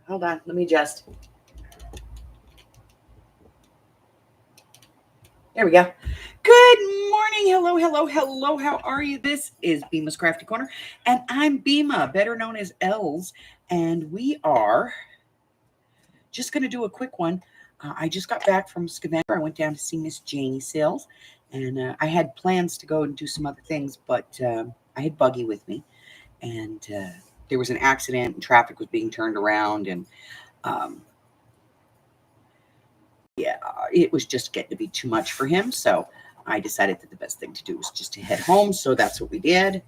Hold on. Let me adjust. There we go. Good morning. Hello, hello, hello. How are you? This is Beema's Crafty Corner, and I'm Beema, better known as Els, and we are just going to do a quick one. I just got back from Scaventure. I went down to see Miss Janie Sills, and I had plans to go and do some other things, but I had Buggy with me, and there was an accident, and traffic was being turned around, and yeah, it was just getting to be too much for him. So I decided that the best thing to do was just to head home. So that's what we did.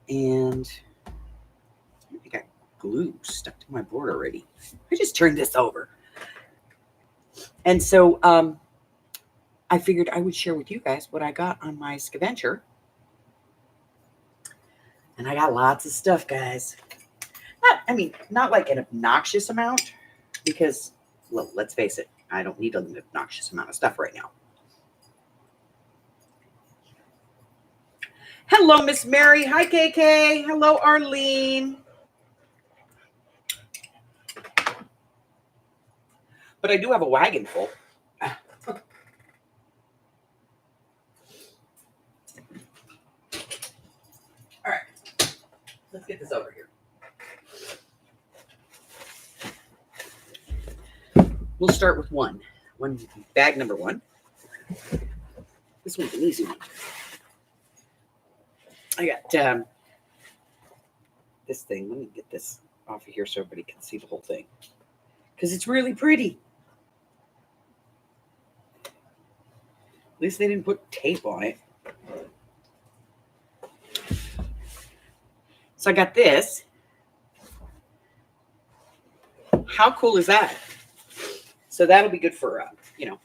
And I got glue stuck to my board already. I just turned this over. And so I figured I would share with you guys what I got on my Scaventure. And I got lots of stuff, guys. Not like an obnoxious amount, because, well, let's face it, I don't need an obnoxious amount of stuff right now. Hello, Miss Mary. Hi, KK. Hello, Arlene. But I do have a wagon full. All right. Let's get this over here. We'll start with one bag number one. This one's an easy one. I got this thing. Let me get this off of here so everybody can see the whole thing, because it's really pretty. At least they didn't put tape on it. So I got this. How cool is that? So that'll be good for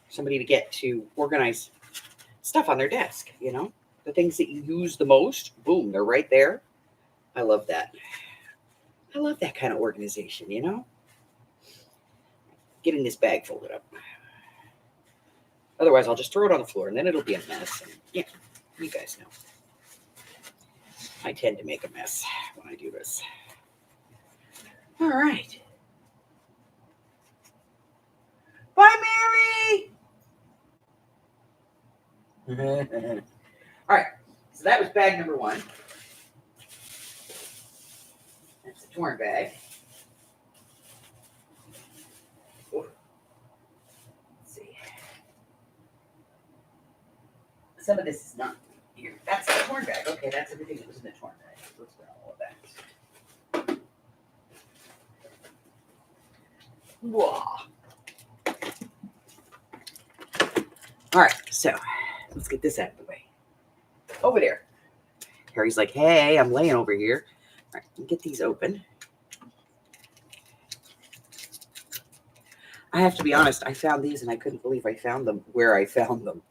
somebody to get to organize stuff on their desk. The things that you use the most. Boom, they're right there. I love that. I love that kind of organization. Getting this bag folded up. Otherwise, I'll just throw it on the floor, and then it'll be a mess. And yeah, you guys know. I tend to make a mess when I do this. All right. Bye, Mary. All right. So that was bag number one. That's a torn bag. Ooh. Let's see. Some of this is not here. That's the torn bag. Okay, that's everything that was in the torn bag. Let's grab all of that. Whoa. All right, so let's get this out of the way. Over there. Harry's like, hey, I'm laying over here. All right, get these open. I have to be honest, I found these and I couldn't believe I found them where I found them.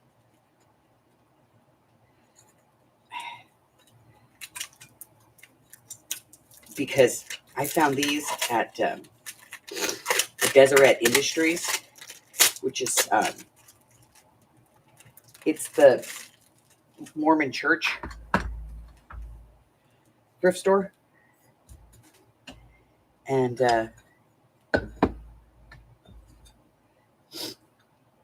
Because I found these at Deseret Industries, which is it's the Mormon church thrift store. And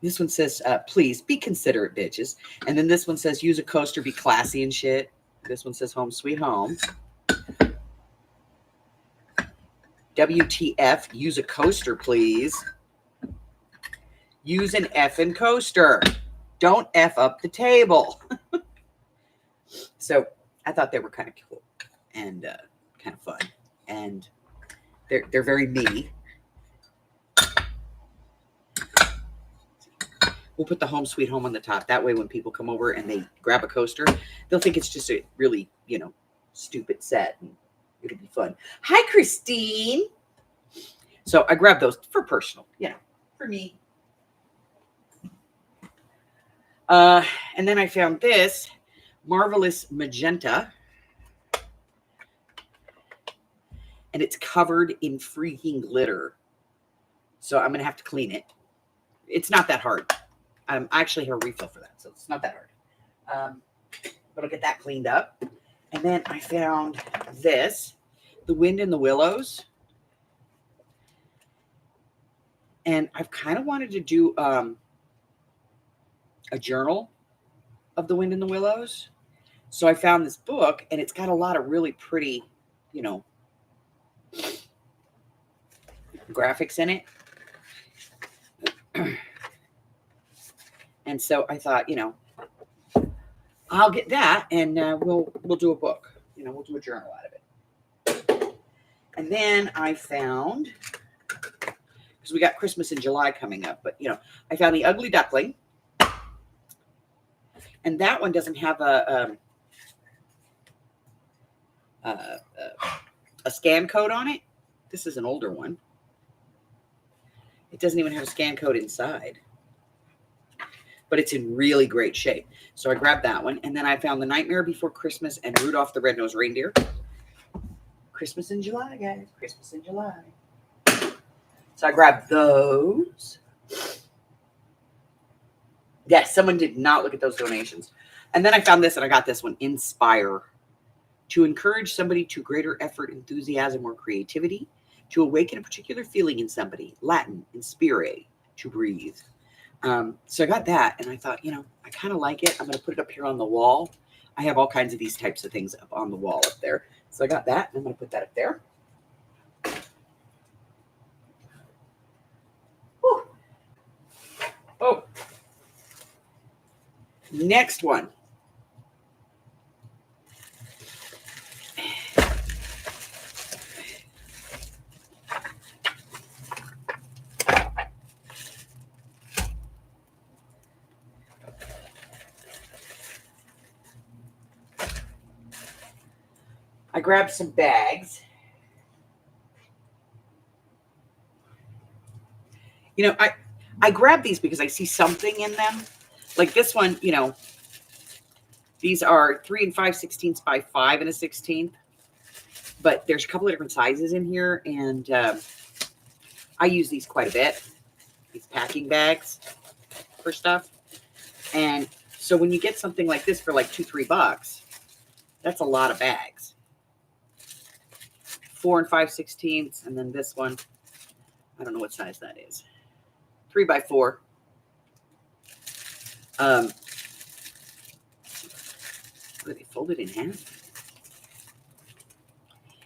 this one says, please be considerate, bitches. And then this one says, use a coaster, be classy and shit. This one says, home sweet home. WTF, use a coaster, please. Use an effing coaster. Don't F up the table. So I thought they were kind of cool and kind of fun. And they're very me. We'll put the home sweet home on the top. That way when people come over and they grab a coaster, they'll think it's just a really, stupid set. And it'll be fun. Hi, Christine. So I grabbed those for personal, for me. And then I found this marvelous magenta. And it's covered in freaking glitter. So I'm going to have to clean it. It's not that hard. I actually have a refill for that, so it's not that hard. But I'll get that cleaned up. And then I found this, The Wind in the Willows. And I've kind of wanted to do a journal of the wind in the willows. So I found this book, and it's got a lot of really pretty, you know, graphics in it. And so I thought, you know, I'll get that, and we'll do a book. You know, we'll do a journal out of it. And then I found, because we got Christmas in July coming up, but you know, I found The Ugly Duckling, and that one doesn't have a scan code on it. This is an older one. It doesn't even have a scan code inside, but it's in really great shape. So I grabbed that one, and then I found The Nightmare Before Christmas and Rudolph the Red-Nosed Reindeer. Christmas in July, guys. Christmas in July. So I grabbed those. Yes, someone did not look at those donations. And then I found this, and I got this one, Inspire. To encourage somebody to greater effort, enthusiasm, or creativity. To awaken a particular feeling in somebody. Latin, inspire, to breathe. So I got that, and I thought, you know, I kind of like it. I'm going to put it up here on the wall. I have all kinds of these types of things up on the wall up there. So I got that, and I'm going to put that up there. Whew. Oh. Next one. I grabbed some bags. You know, I grabbed these because I see something in them. Like this one, you know, these are 3 5/16 by 5 1/16. But there's a couple of different sizes in here, and I use these quite a bit. These packing bags for stuff. And so when you get something like this for like $2-3, that's a lot of bags. 4 5/16, and then this one, I don't know what size that is. 3 by 4. Are they folded in half?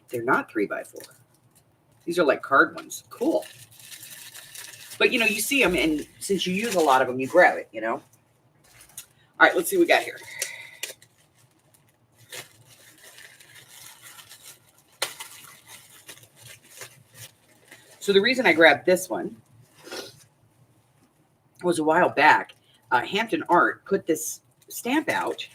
They're not 3 by 4. These are like card ones. Cool. But you know, you see them, and since you use a lot of them, you grab it, you know. All right, let's see what we got here. So the reason I grabbed this one was a while back. Hampton Art put this stamp out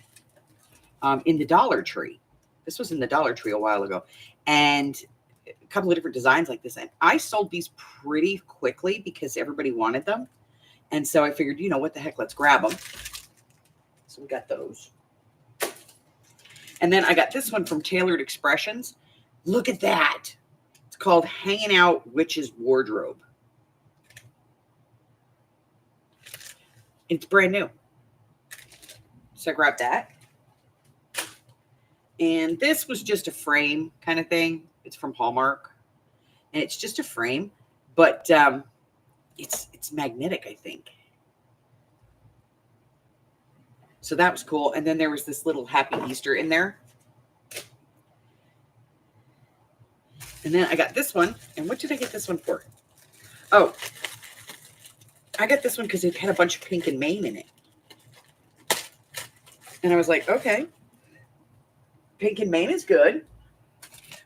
in the Dollar Tree. This was in the Dollar Tree a while ago. And a couple of different designs like this. And I sold these pretty quickly because everybody wanted them. And so I figured, you know, what the heck, let's grab them. So we got those. And then I got this one from Tailored Expressions. Look at that. It's called Hanging Out Witch's Wardrobe. It's brand new. So I grabbed that. And this was just a frame kind of thing. It's from Hallmark. And it's just a frame. But it's magnetic, I think. So that was cool. And then there was this little Happy Easter in there. And then I got this one. And what did I get this one for? Oh, I got this one because it had a bunch of pink and Maine in it. And I was like, okay. Pink and Maine is good.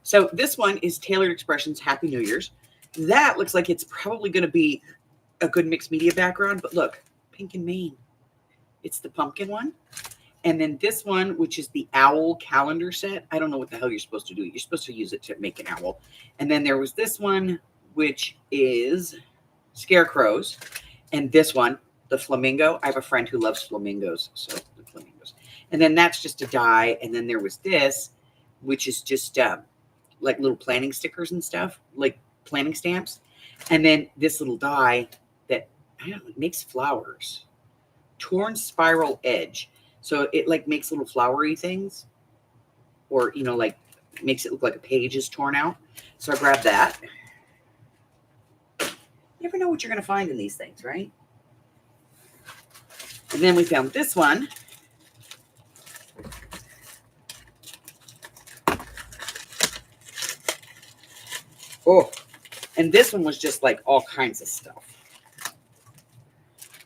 So this one is Tailored Expressions Happy New Year's. That looks like it's probably going to be a good mixed media background. But look, pink and Maine. It's the pumpkin one. And then this one, which is the owl calendar set. I don't know what the hell you're supposed to do. You're supposed to use it to make an owl. And then there was this one, which is scarecrows. And this one, the flamingo. I have a friend who loves flamingos. So the flamingos. And then that's just a die. And then there was this, which is just like little planning stickers and stuff, like planning stamps. And then this little die that, I don't know, makes flowers. Torn spiral edge. So it like makes little flowery things, or, you know, like makes it look like a page is torn out. So I grabbed that. You never know what you're going to find in these things, right? And then we found this one. Oh, and this one was just like all kinds of stuff.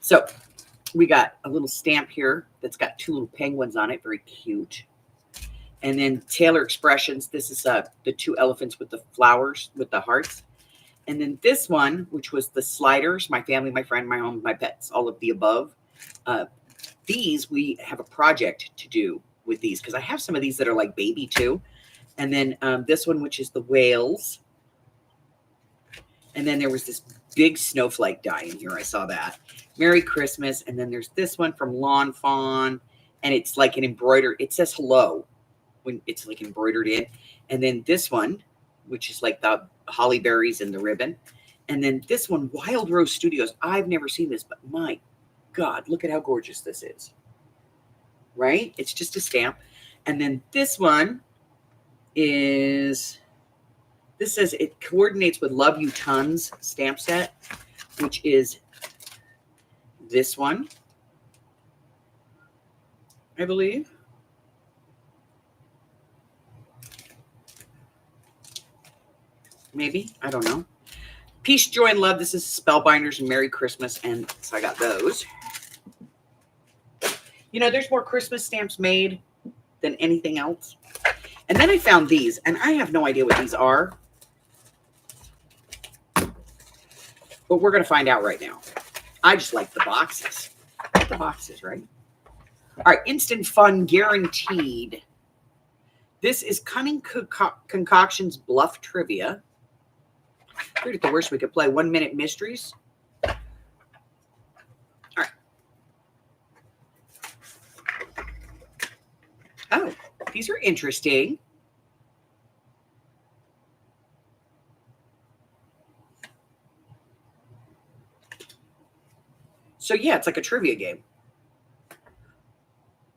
So we got a little stamp here that's got two little penguins on it. Very cute. And then Taylor Expressions. This is the two elephants with the flowers, with the hearts. And then this one, which was the sliders, my family, my friend, my home, my pets, all of the above. These, we have a project to do with these because I have some of these that are like baby too. And then this one, which is the whales. And then there was this big snowflake die in here. I saw that. Merry Christmas. And then there's this one from Lawn Fawn. And it's like an embroidered, it says hello when it's like embroidered in. And then this one, which is like the holly berries and the ribbon. And then this one, Wild Rose Studios. I've never seen this, but my God, look at how gorgeous this is. Right? It's just a stamp. And then this one is, this says it coordinates with Love You Tons stamp set, which is this one, I believe. Maybe. I don't know. Peace, Joy, and Love. This is Spellbinders and Merry Christmas. And so I got those. You know, there's more Christmas stamps made than anything else. And then I found these, and I have no idea what these are. But we're going to find out right now. I just like the boxes. I like the boxes, right? All right, instant fun guaranteed. This is Cunning Concoctions Bluff Trivia. Figured at the worst we could play 1 minute mysteries. All right. Oh, these are interesting. So yeah, it's like a trivia game.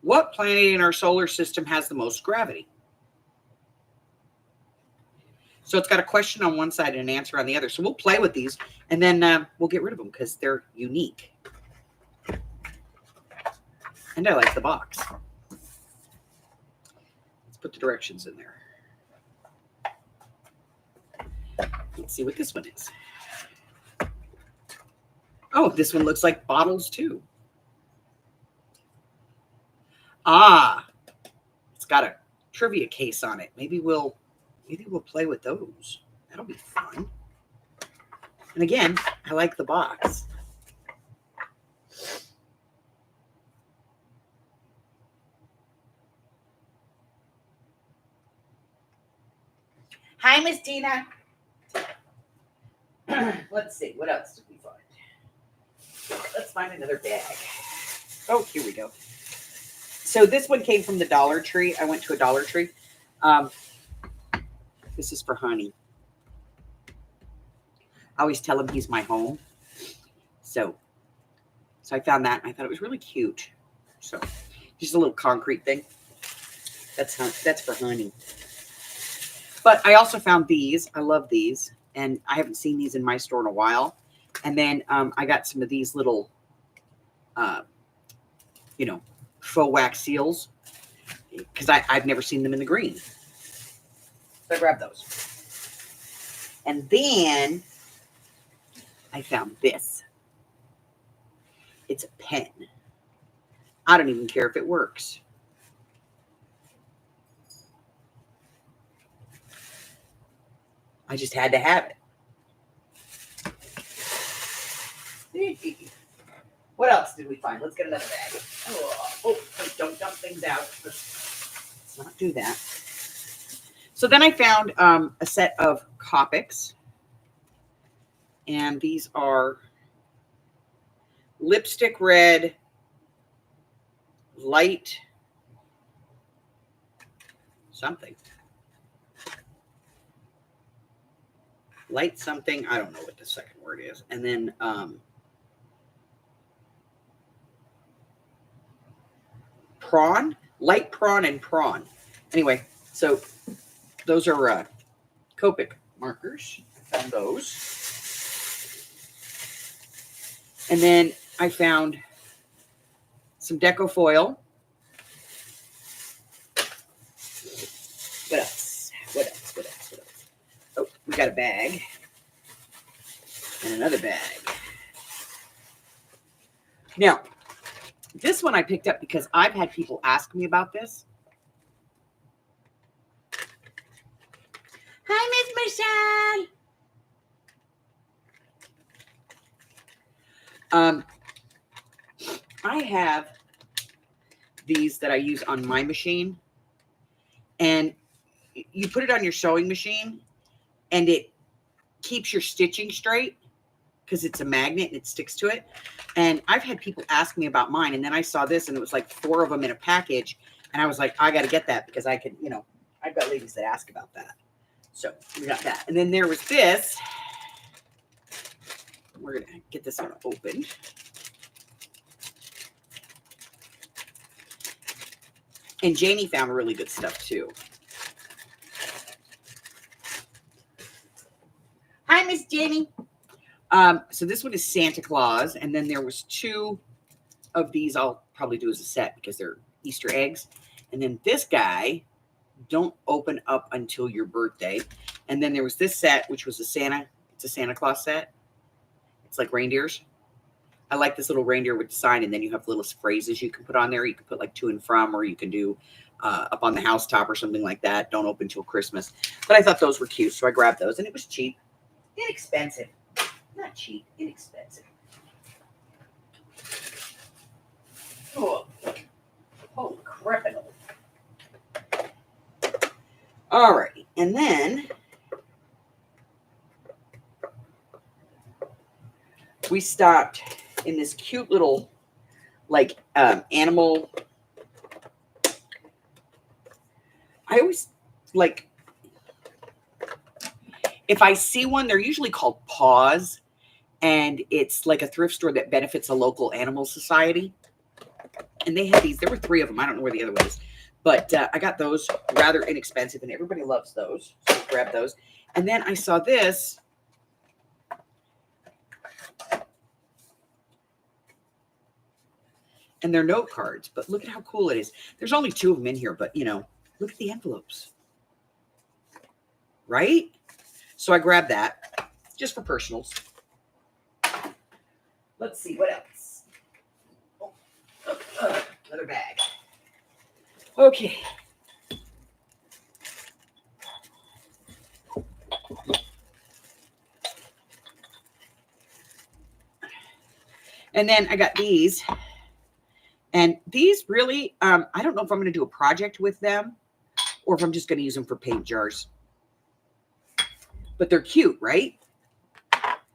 What planet in our solar system has the most gravity? So it's got a question on one side and an answer on the other. So we'll play with these, and then we'll get rid of them because they're unique. And I like the box. Let's put the directions in there. Let's see what this one is. Oh, this one looks like bottles too. Ah, it's got a trivia case on it. Maybe we'll play with those. That'll be fun. And again, I like the box. Hi, Miss Tina. Let's see. What else did we find? Let's find another bag. Oh, here we go. So this one came from the Dollar Tree. I went to a Dollar Tree. This is for Honey. I always tell him he's my home. So I found that, and I thought it was really cute. So just a little concrete thing. That's for Honey. But I also found these. I love these, and I haven't seen these in my store in a while. And then I got some of these little, faux wax seals because I've never seen them in the green. So I grabbed those. And then I found this. It's a pen. I don't even care if it works. I just had to have it. What else did we find? Let's get another bag. Oh, don't dump things out. Let's not do that. So then I found a set of Copics. And these are lipstick red, light something. Light something. I don't know what the second word is. And then prawn, light prawn and prawn. Anyway, so those are Copic markers. I found those. And then I found some deco foil. What else? What else? What else? What else? Oh, we got a bag. And another bag. Now, this one I picked up because I've had people ask me about this. Hi, Miss Michelle. I have these that I use on my machine, and you put it on your sewing machine, and it keeps your stitching straight because it's a magnet and it sticks to it. And I've had people ask me about mine, and then I saw this, and it was like 4 of them in a package, and I was like, I got to get that because I could, I've got ladies that ask about that. So we got that. And then there was this. We're going to get this one open. And Janie found really good stuff too. Hi, Miss Janie. So this one is Santa Claus. And then there was 2 of these I'll probably do as a set because they're Easter eggs. And then this guy, don't open up until your birthday. And then there was this set, which was it's a Santa Claus set. It's like reindeers. I like this little reindeer with the sign, and then you have little phrases you can put on there. You can put like to and from, or you can do up on the housetop or something like that. Don't open till Christmas. But I thought those were cute, so I grabbed those, and it was cheap. Inexpensive. Not cheap, inexpensive. Oh, holy crap. All right, and then we stopped in this cute little like animal. I always like, if I see one, they're usually called Paws, and it's like a thrift store that benefits a local animal society. And they had these. There were 3 of them. I don't know where the other one is, but I got those rather inexpensive, and everybody loves those. So I grabbed those. And then I saw this. And they're note cards, but look at how cool it is. There's only 2 of them in here, but look at the envelopes. Right? So I grabbed that just for personals. Let's see what else. Another bag. Okay. And then I got these. And these really, I don't know if I'm going to do a project with them or if I'm just going to use them for paint jars. But they're cute, right?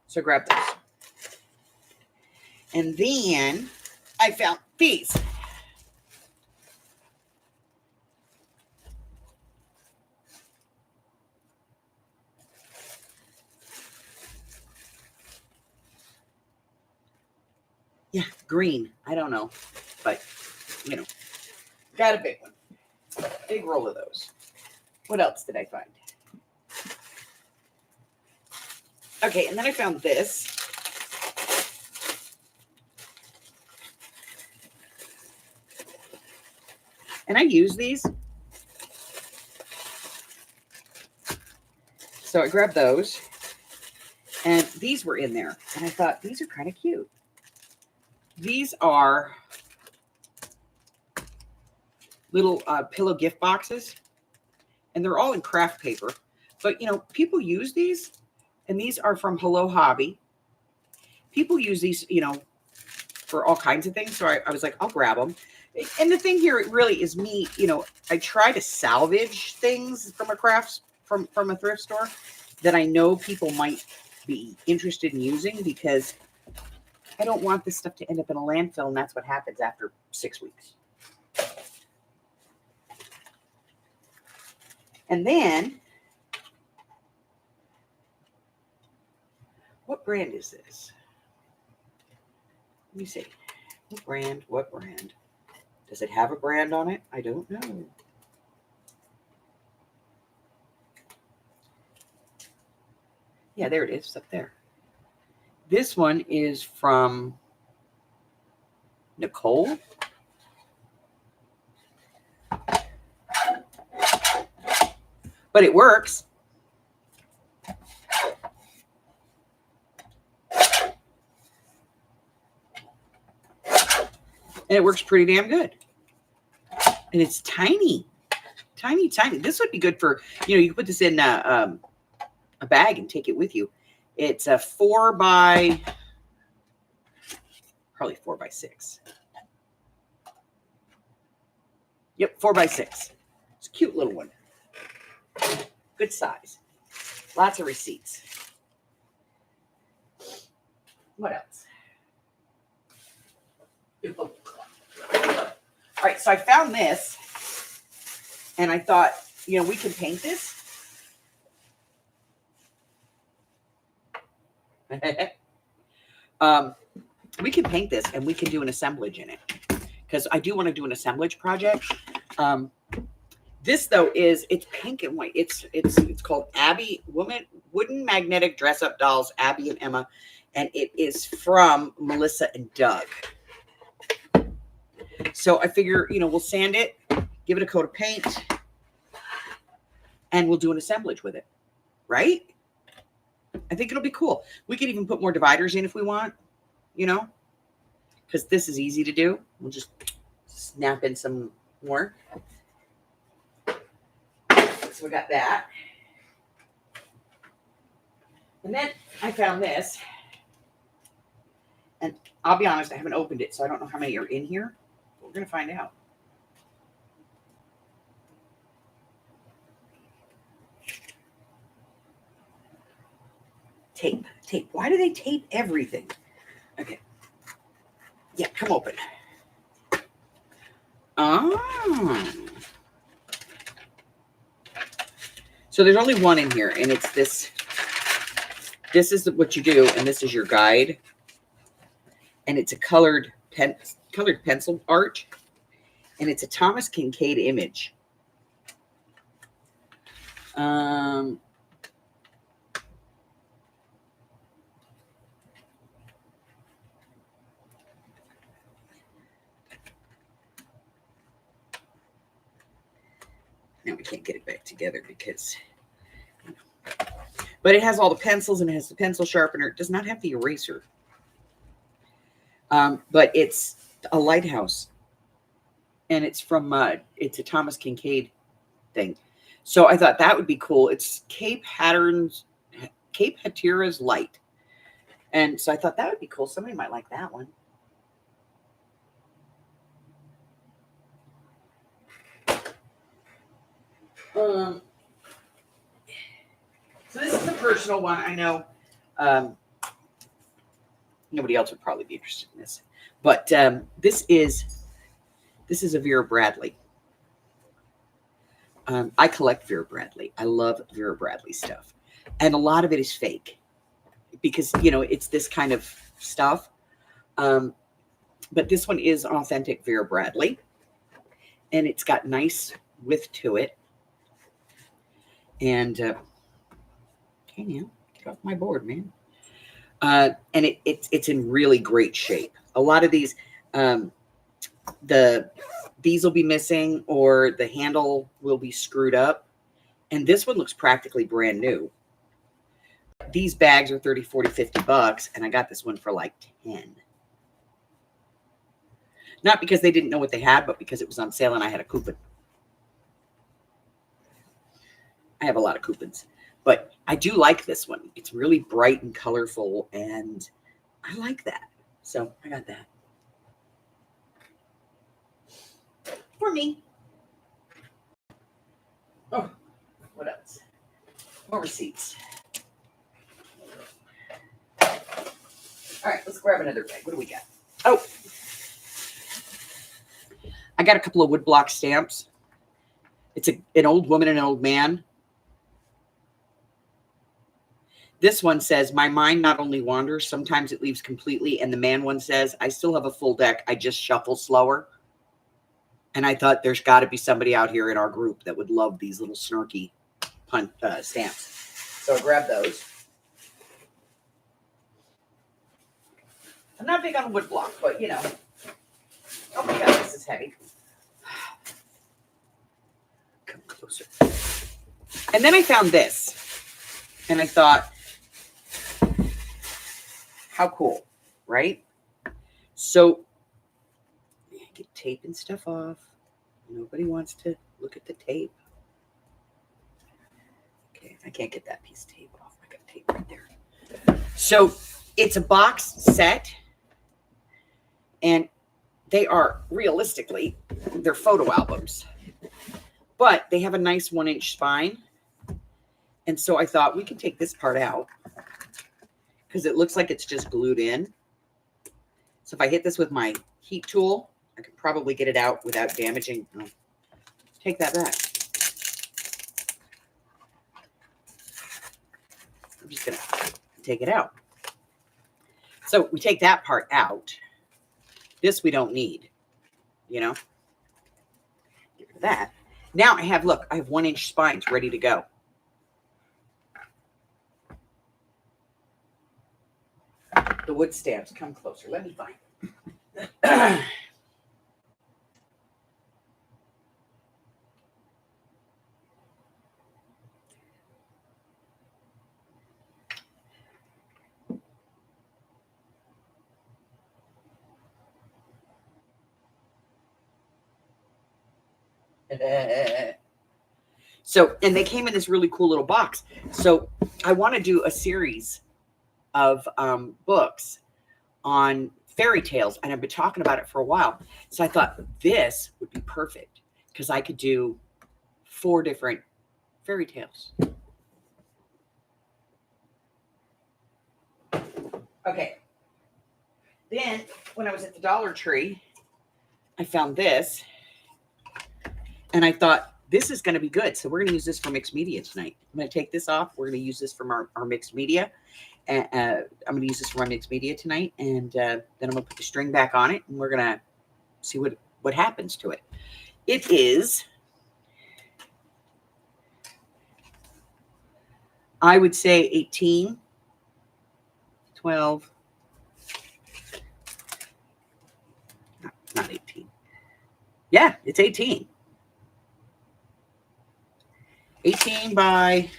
So I grabbed those. And then I found these. Yeah, green. I don't know. But, got a big one. Big roll of those. What else did I find? Okay, and then I found this. And I use these. So I grabbed those. And these were in there. And I thought, these are kind of cute. These are little pillow gift boxes. And they're all in craft paper. But, people use these. And these are from Hello Hobby. People use these, for all kinds of things. So I was like, I'll grab them. And the thing here, it really is me, I try to salvage things from from a thrift store that I know people might be interested in using, because I don't want this stuff to end up in a landfill, and that's what happens after 6 weeks. And then, what brand is this? Let me see. What brand? What brand? Does it have a brand on it? I don't know. Yeah, there it is, up there. This one is from Nicole. But it works. And it works pretty damn good. And it's tiny. Tiny, tiny. This would be good for, you know, you can put this in a bag and take it with you. It's a 4 by, probably 4 by 6. Yep, 4 by 6. It's a cute little one. Good size. Lots of receipts. What else? All right, so I found this, and I thought, you know, we can paint this. We can paint this, and we can do an assemblage in it, because I do want to do an assemblage project. This though it's pink and white. It's called Abby Wooden Magnetic Dress Up Dolls, Abby and Emma, and it is from Melissa and Doug. So I figure, you know, we'll sand it, give it a coat of paint, and we'll do an assemblage with it, right? I think it'll be cool. We could even put more dividers in if we want, you know, because this is easy to do. We'll just snap in some more. So we got that. And then I found this. And I'll be honest, I haven't opened it, so I don't know how many are in here. We're going to find out. Tape. Why do they tape everything? Okay. Yeah, come open. Oh. So there's only one in here, and it's this. This is what you do, and this is your guide. And it's a colored pencil art, and it's a Thomas Kincaid image. No, we can't get it back together because, but it has all the pencils and it has the pencil sharpener. It does not have the eraser. But it's a lighthouse, and it's from, it's a Thomas Kincaid thing. So I thought that would be cool. It's Cape Hatteras Light. And so I thought that would be cool. Somebody might like that one. So this is a personal one. I know nobody else would probably be interested in this, but this is a Vera Bradley. I collect Vera Bradley. I love Vera Bradley stuff, and a lot of it is fake because, you know, it's this kind of stuff. But this one is authentic Vera Bradley, and it's got nice width to it. And okay, now get off my board, man. And it's in really great shape. A lot of these, these will be missing, or the handle will be screwed up. And this one looks practically brand new. These bags are 30, 40, 50 bucks, and I got this one for like 10. Not because they didn't know what they had, but because it was on sale and I had a coupon. I have a lot of coupons, but I do like this one. It's really bright and colorful, and I like that. So I got that for me. Oh, what else? More receipts. All right, let's grab another bag. What do we got? Oh, I got a couple of woodblock stamps. It's an old woman and an old man. This one says, "My mind not only wanders, sometimes it leaves completely." And the man one says, "I still have a full deck. I just shuffle slower." And I thought there's got to be somebody out here in our group that would love these little snarky stamps. So I grabbed those. I'm not big on wood block, but you know. Oh my God, this is heavy. Come closer. And then I found this. And I thought, how cool, right? So, get tape and stuff off. Nobody wants to look at the tape. Okay, I can't get that piece of tape off. I got tape right there. So, it's a box set. And they are, realistically, they're photo albums. But they have a nice 1-inch spine. And so I thought we can take this part out because it looks like it's just glued in. So if I hit this with my heat tool, I could probably get it out without damaging. Oh, take that back. I'm just going to take it out. So we take that part out. This we don't need, you know. Get rid of that. Now I have, look, I have 1-inch spines ready to go. The wood stamps, come closer. Let me find them. So, and they came in this really cool little box. So I want to do a series of books on fairy tales, and I've been talking about it for a while. So I thought this would be perfect because I could do 4 different fairy tales. Okay. Then when I was at the Dollar Tree, I found this, and I thought this is going to be good. So we're going to use this for mixed media tonight. I'm going to take this off. We're going to use this for our mixed media. I'm going to use this for my mixed media tonight, and then I'm going to put the string back on it, and we're going to see what happens to it. It is, I would say 18, 12, not 18. Yeah, it's 18. 18 by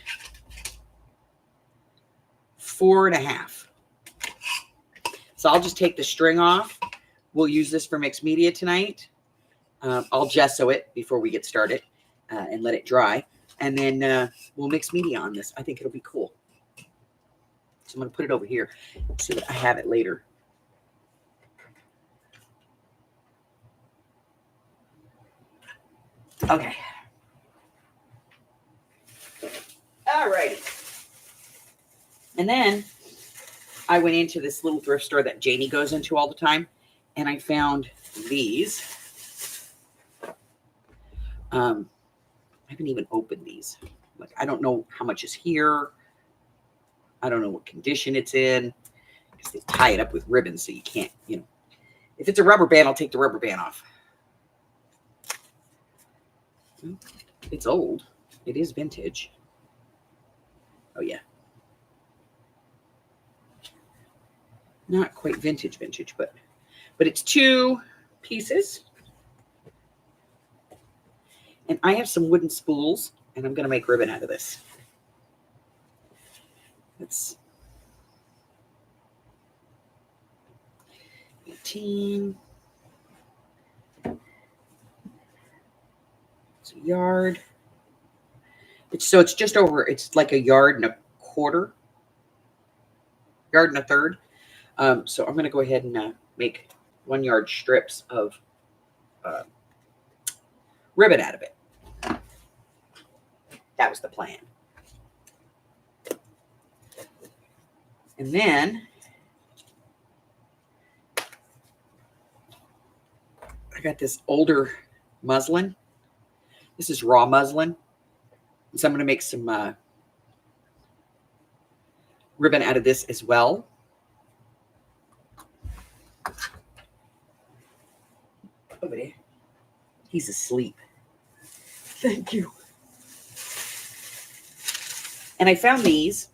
4.5. So I'll just take the string off. We'll use this for mixed media tonight. I'll gesso it before we get started and let it dry. And then we'll mix media on this. I think it'll be cool. So I'm going to put it over here so that I have it later. Okay. All righty. And then I went into this little thrift store that Janie goes into all the time, and I found these. I haven't even opened these. Like, I don't know how much is here. I don't know what condition it's in because they tie it up with ribbons, so you can't, you know. If it's a rubber band, I'll take the rubber band off. It's old. It is vintage. Oh, yeah. Not quite vintage, but it's 2 pieces. And I have some wooden spools, and I'm going to make ribbon out of this. It's 18. It's a yard. It's just over, it's like 1.25 yards, 1.33 yards. So I'm going to go ahead and make 1 yard strips of ribbon out of it. That was the plan. And then I got this older muslin. This is raw muslin. So I'm going to make some ribbon out of this as well. Over there. He's asleep. Thank you. And I found these.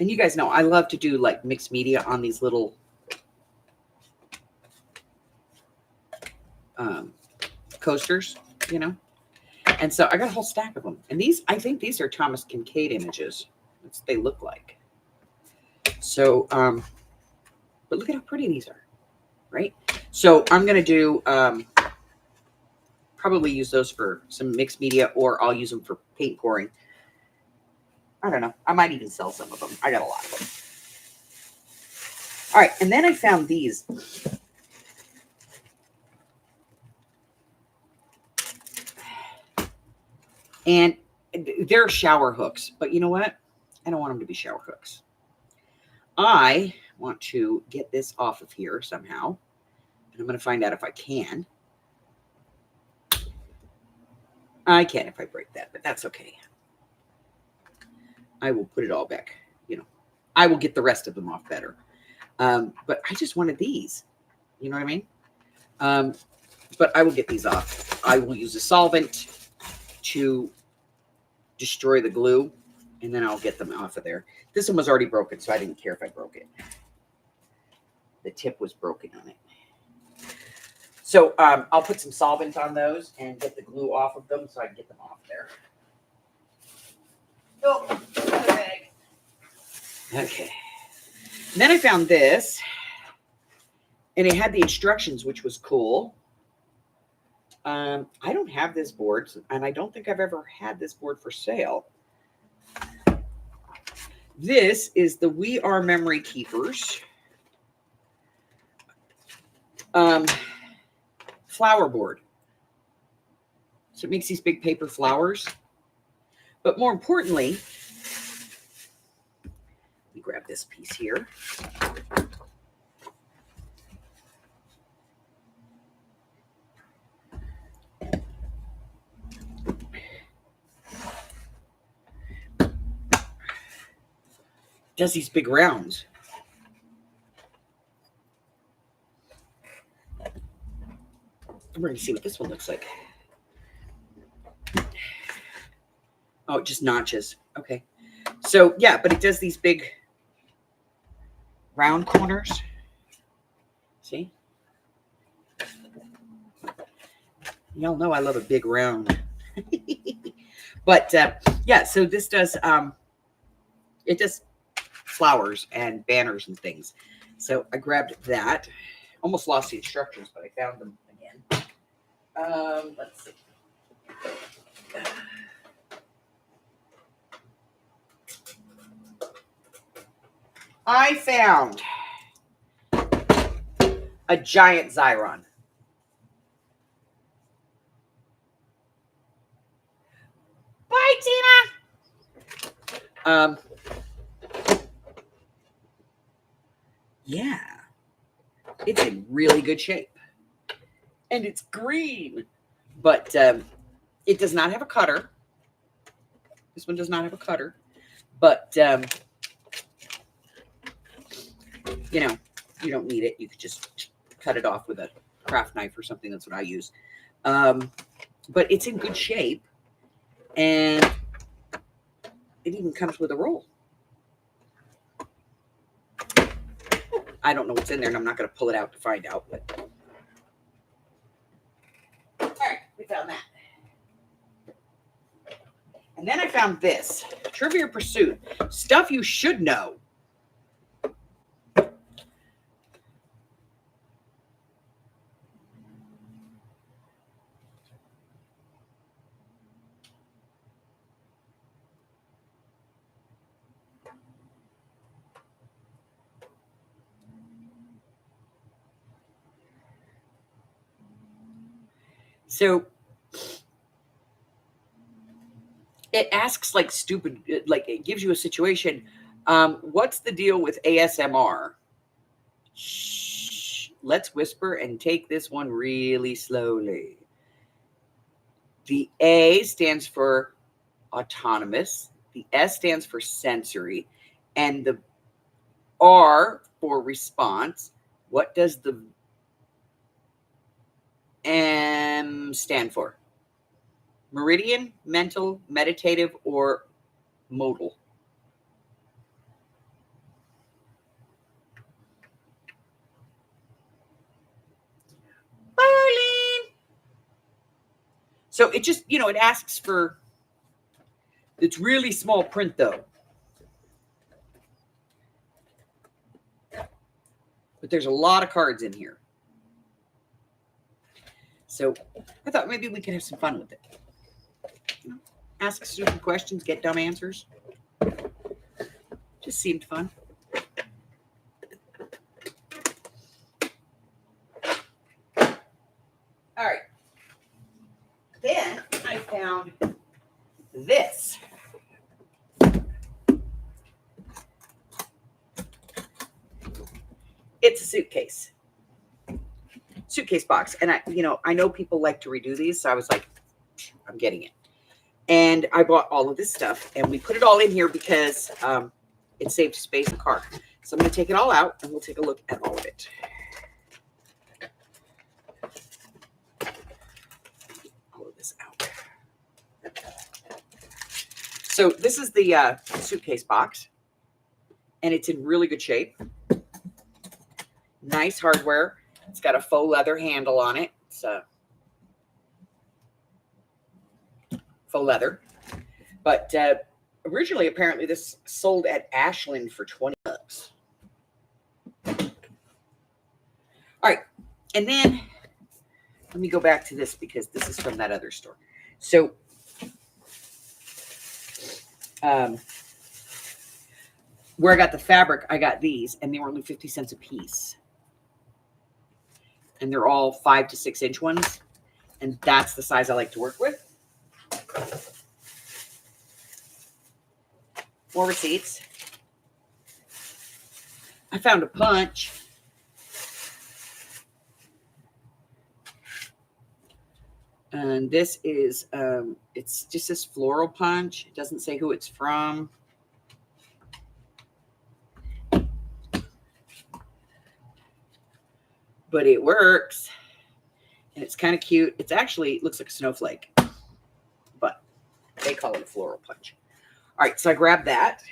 And you guys know I love to do like mixed media on these little coasters, you know. And so I got a whole stack of them. And these, I think these are Thomas Kincaid images. That's what they look like. So, but look at how pretty these are, right? So I'm going to do, probably use those for some mixed media, or I'll use them for paint pouring. I don't know. I might even sell some of them. I got a lot of them. All right. And then I found these. And they're shower hooks. But you know what? I don't want them to be shower hooks. I want to get this off of here somehow. And I'm going to find out if I can. I can if I break that, but that's okay. I will put it all back. You know, I will get the rest of them off better. But I just wanted these. You know what I mean? But I will get these off. I will use a solvent to destroy the glue, and then I'll get them off of there. This one was already broken, so I didn't care if I broke it. The tip was broken on it. So I'll put some solvent on those and get the glue off of them so I can get them off there. Oh, another bag. Okay. And then I found this, and it had the instructions, which was cool. I don't have this board, and I don't think I've ever had this board for sale. This is the We Are Memory Keepers flower board. So it makes these big paper flowers. But more importantly, let me grab this piece here. Does these big rounds. We're going to see what this one looks like. Oh, it just notches. Okay. So, yeah, but it does these big round corners. See? Y'all know I love a big round. But, yeah, so this does, it does flowers and banners and things. So I grabbed that. Almost lost the instructions, but I found them again. Let's see. I found a giant Xyron. Bye, Tina. Yeah, it's in really good shape, and it's green, but it does not have a cutter. This one does not have a cutter, but you know, you don't need it. You could just cut it off with a craft knife or something. That's what I use. But it's in good shape, and it even comes with a roll. I don't know what's in there, and I'm not going to pull it out to find out. But all right, we found that. And then I found this. Trivia Pursuit. Stuff you should know. So it asks like stupid, like it gives you a situation. What's the deal with ASMR? Shh, let's whisper and take this one really slowly. The A stands for autonomous. The S stands for sensory. And the R for response. What does the M stand for? Meridian, mental, meditative, or modal? Arlene. So it just, it asks for, it's really small print though. But there's a lot of cards in here. So I thought maybe we could have some fun with it. Ask stupid questions, get dumb answers. Just seemed fun. All right. Then I found this. It's a suitcase box. And I know people like to redo these. So I was like, I'm getting it. And I bought all of this stuff and we put it all in here because it saved space in the car. So I'm going to take it all out and we'll take a look at all of it. All of this out. So this is the suitcase box and it's in really good shape. Nice hardware. It's got a faux leather handle on it. It's faux leather. But originally, apparently, this sold at Ashland for $20. All right. And then let me go back to this because this is from that other store. So where I got the fabric, I got these, and they were only 50 cents a piece. And they're all 5 to 6 inch ones. And that's the size I like to work with. More receipts. I found a punch. And this is, it's just this floral punch. It doesn't say who it's from. But it works. And it's kind of cute. It's actually, it looks like a snowflake. But they call it a floral punch. All right, so I grabbed that.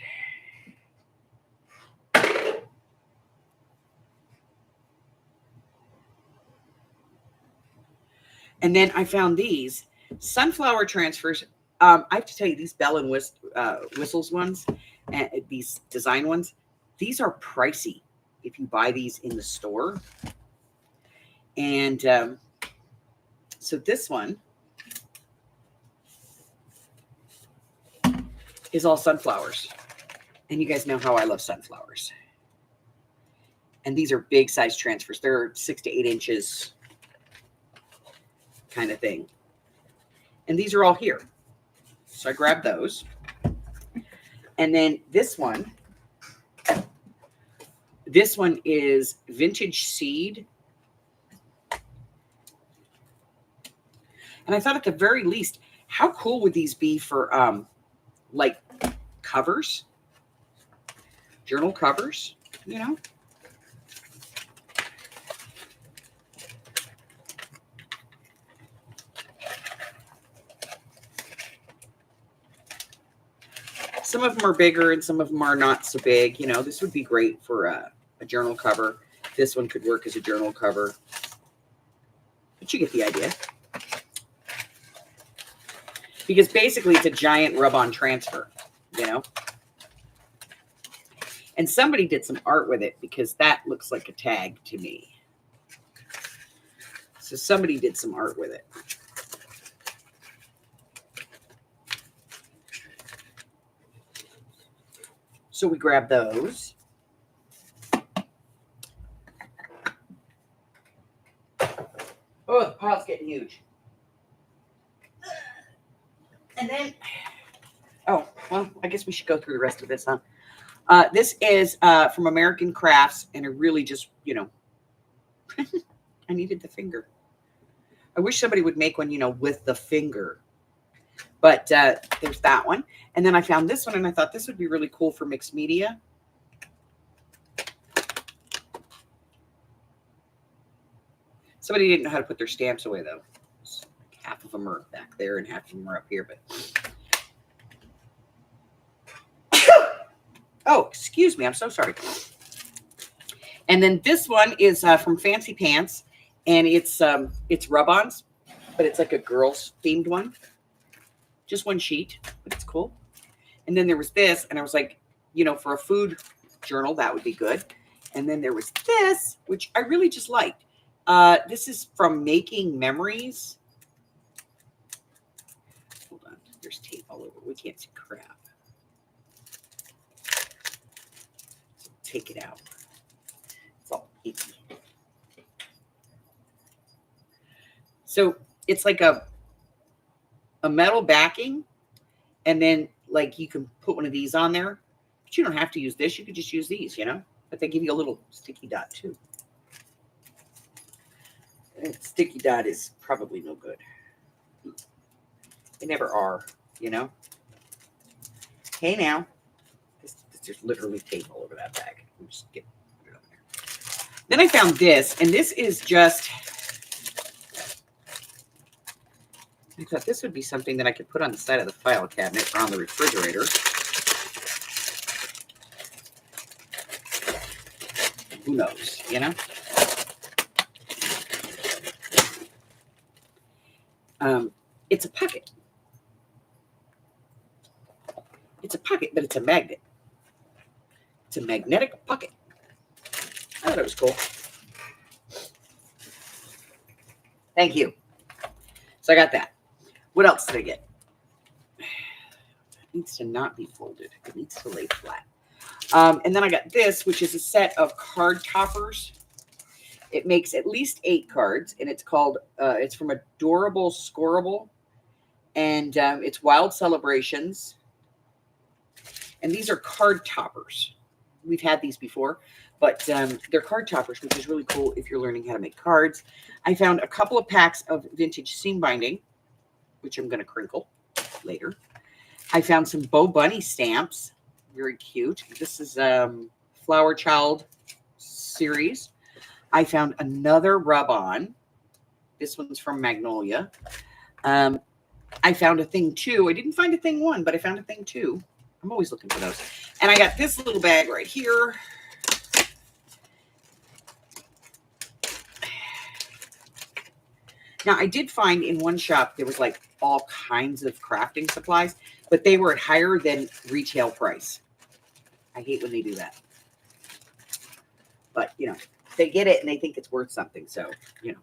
And then I found these sunflower transfers. I have to tell you, these Bell and Whistles ones, and these design ones, these are pricey if you buy these in the store. And so this one is all sunflowers. And you guys know how I love sunflowers. And these are big size transfers. They're 6 to 8 inches kind of thing. And these are all here. So I grabbed those. And then this one is vintage seed. And I thought at the very least, how cool would these be for like covers, journal covers, you know? Some of them are bigger and some of them are not so big. You know, this would be great for a journal cover. This one could work as a journal cover. But you get the idea. Because basically it's a giant rub-on transfer, you know. And somebody did some art with it because that looks like a tag to me. So somebody did some art with it. So we grab those. Oh, the pile's getting huge. And then, oh, well, I guess we should go through the rest of this, huh? This is from American Crafts, and it really just, you know, I needed the finger. I wish somebody would make one, you know, with the finger. But there's that one. And then I found this one, and I thought this would be really cool for mixed media. Somebody didn't know how to put their stamps away, though. Half of them are back there, and half of them are up here. But oh, excuse me. I'm so sorry. And then this one is from Fancy Pants. And it's rub-ons, but it's like a girls themed one. Just one sheet, but it's cool. And then there was this, and I was like, for a food journal, that would be good. And then there was this, which I really just liked. This is from Making Memories. Hold on, there's tape all over. We can't see crap. So take it out. It's all icky. So it's like a metal backing, and then like you can put one of these on there, but you don't have to use this. You could just use these, but they give you a little sticky dot too. And sticky dot is probably no good. They never are, Hey now, there's literally tape all over that bag. Just put it over there. Then I found this, and this is just, I thought this would be something that I could put on the side of the file cabinet or on the refrigerator. Who knows, It's a pocket. It's a pocket, but it's a magnet. It's a magnetic pocket. I thought it was cool. Thank you. So I got that. What else did I get? It needs to not be folded. It needs to lay flat. And then I got this, which is a set of card toppers. It makes at least 8 cards, and it's called, it's from Adorable Scoreable, and it's Wild Celebrations. And these are card toppers. We've had these before, but they're card toppers, which is really cool if you're learning how to make cards. I found a couple of packs of vintage seam binding, which I'm going to crinkle later. I found some Bo Bunny stamps. Very cute. This is Flower Child series. I found another rub-on. This one's from Magnolia. I found a thing 2. I didn't find a thing 1, but I found a thing 2. I'm always looking for those. And I got this little bag right here. Now, I did find in one shop there was like all kinds of crafting supplies, but they were at higher than retail price. I hate when they do that. But, they get it and they think it's worth something. So, All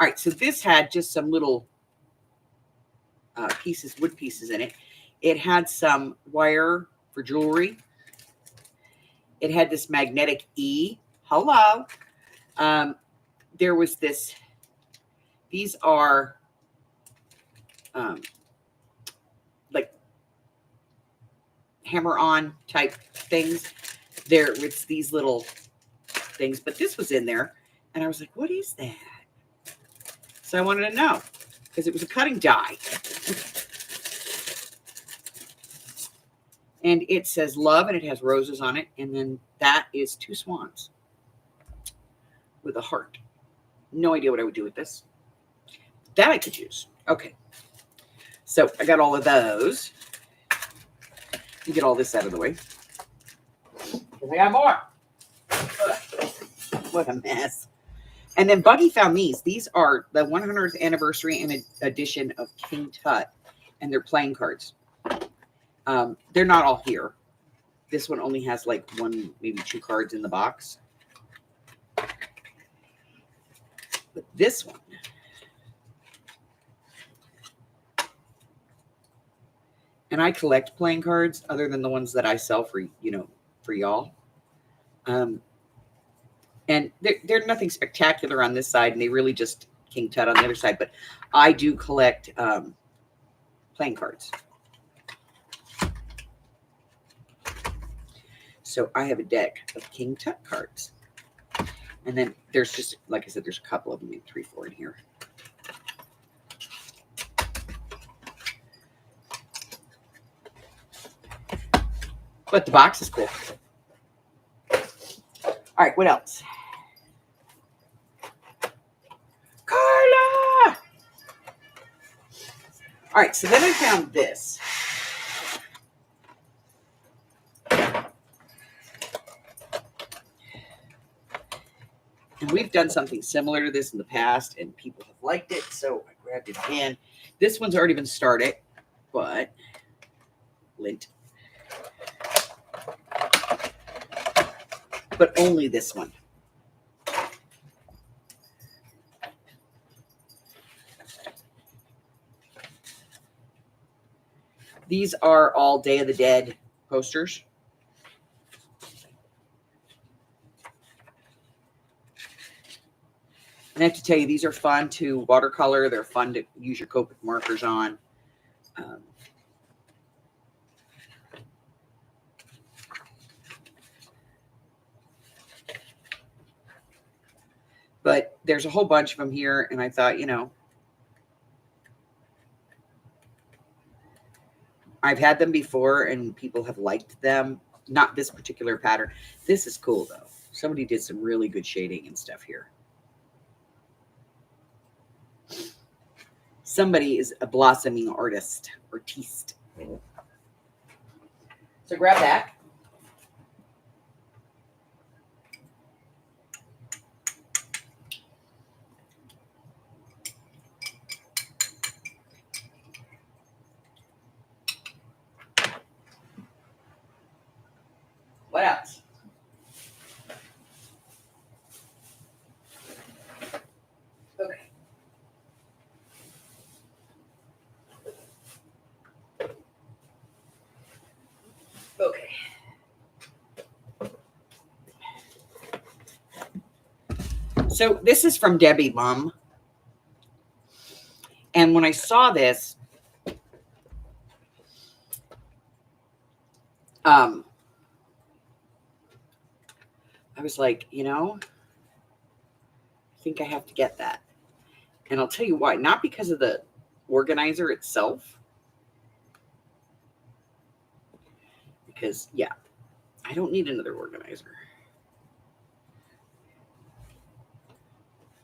right, so this had just some little wood pieces in it. It had some wire for jewelry. It had this magnetic E. Hello. There was this. These are like hammer-on type things. It's these little things, but this was in there, and I was like, "What is that?" So I wanted to know because it was a cutting die. And it says love, and it has roses on it. And then that is 2 swans with a heart. No idea what I would do with this. That I could use. Okay. So I got all of those. Let me get all this out of the way. Because I got more. Ugh. What a mess. And then Buggy found these. These are the 100th anniversary and edition of King Tut. And they're playing cards. They're not all here. This one only has like 1, maybe 2 cards in the box. But this one, and I collect playing cards other than the ones that I sell for, for y'all. And they're nothing spectacular on this side, and they really just King Tut on the other side. But I do collect playing cards. So I have a deck of King Tut cards. And then there's just, like I said, there's a couple of them, maybe 3, 4 in here. But the box is cool. All right, what else? Carla! All right, so then I found this. And we've done something similar to this in the past, and people have liked it, so I grabbed it again. This one's already been started, but lint. But only this one. These are all Day of the Dead posters. And I have to tell you, these are fun to watercolor. They're fun to use your Copic markers on. But there's a whole bunch of them here, and I thought, you know, I've had them before, and people have liked them. Not this particular pattern. This is cool, though. Somebody did some really good shading and stuff here. Somebody is a blossoming artist. So grab that. What else? Okay. Okay. So this is from Debbie Mum. And when I saw this, I was like, you know, I think I have to get that. And I'll tell you why. Not because of the organizer itself. Because, yeah, I don't need another organizer.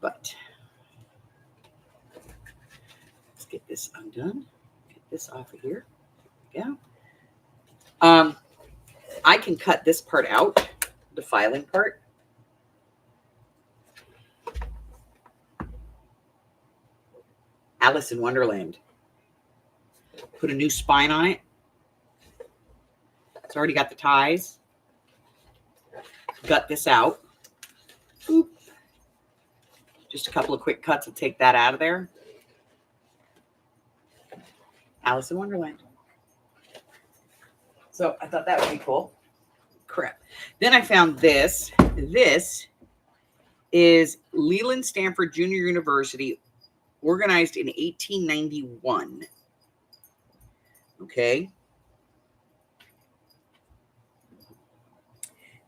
But let's get this undone. Get this off of here. There we go. I can cut this part out, the filing part. Alice in Wonderland. Put a new spine on it. It's already got the ties. Gut this out. Oop. Just a couple of quick cuts will take that out of there. Alice in Wonderland. So I thought that would be cool. Crap. Then I found this. This is Leland Stanford Junior University, organized in 1891. Okay.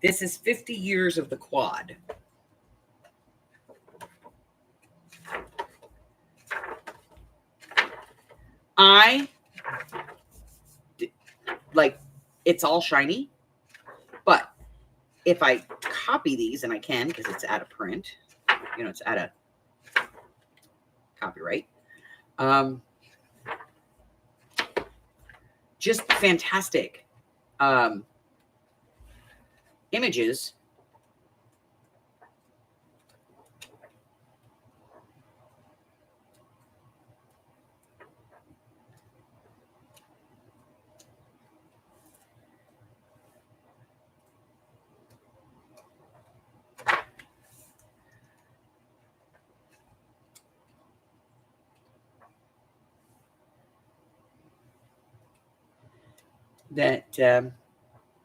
This is 50 years of the quad. It's all shiny, but if I copy these, and I can because it's out of print, you know, it's out of copyright. Just fantastic images. That,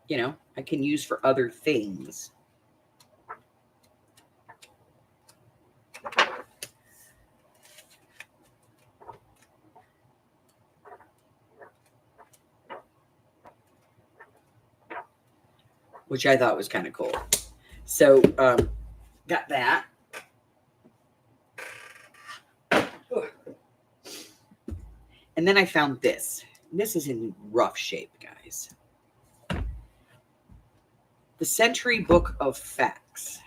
you know, I can use for other things. Which I thought was kind of cool. So, got that. And then I found this. This is in rough shape, guys. The Century Book of Facts.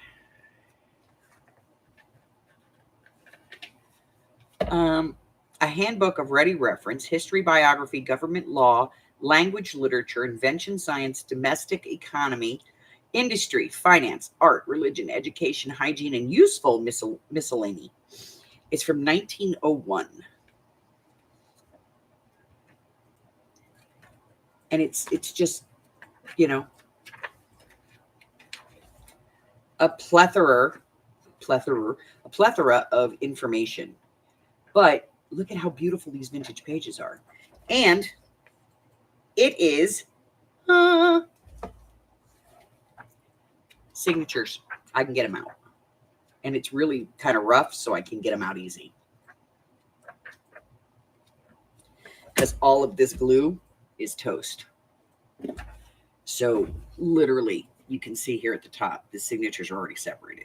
A handbook of ready reference, history, biography, government law, language, literature, invention, science, domestic economy, industry, finance, art, religion, education, hygiene, and useful miscellany. It's from 1901. And it's just, you know, a plethora of information. But look at how beautiful these vintage pages are. And it is signatures. I can get them out. And it's really kind of rough, so I can get them out easy. Because all of this glue is toast. So literally, you can see here at the top, the signatures are already separated.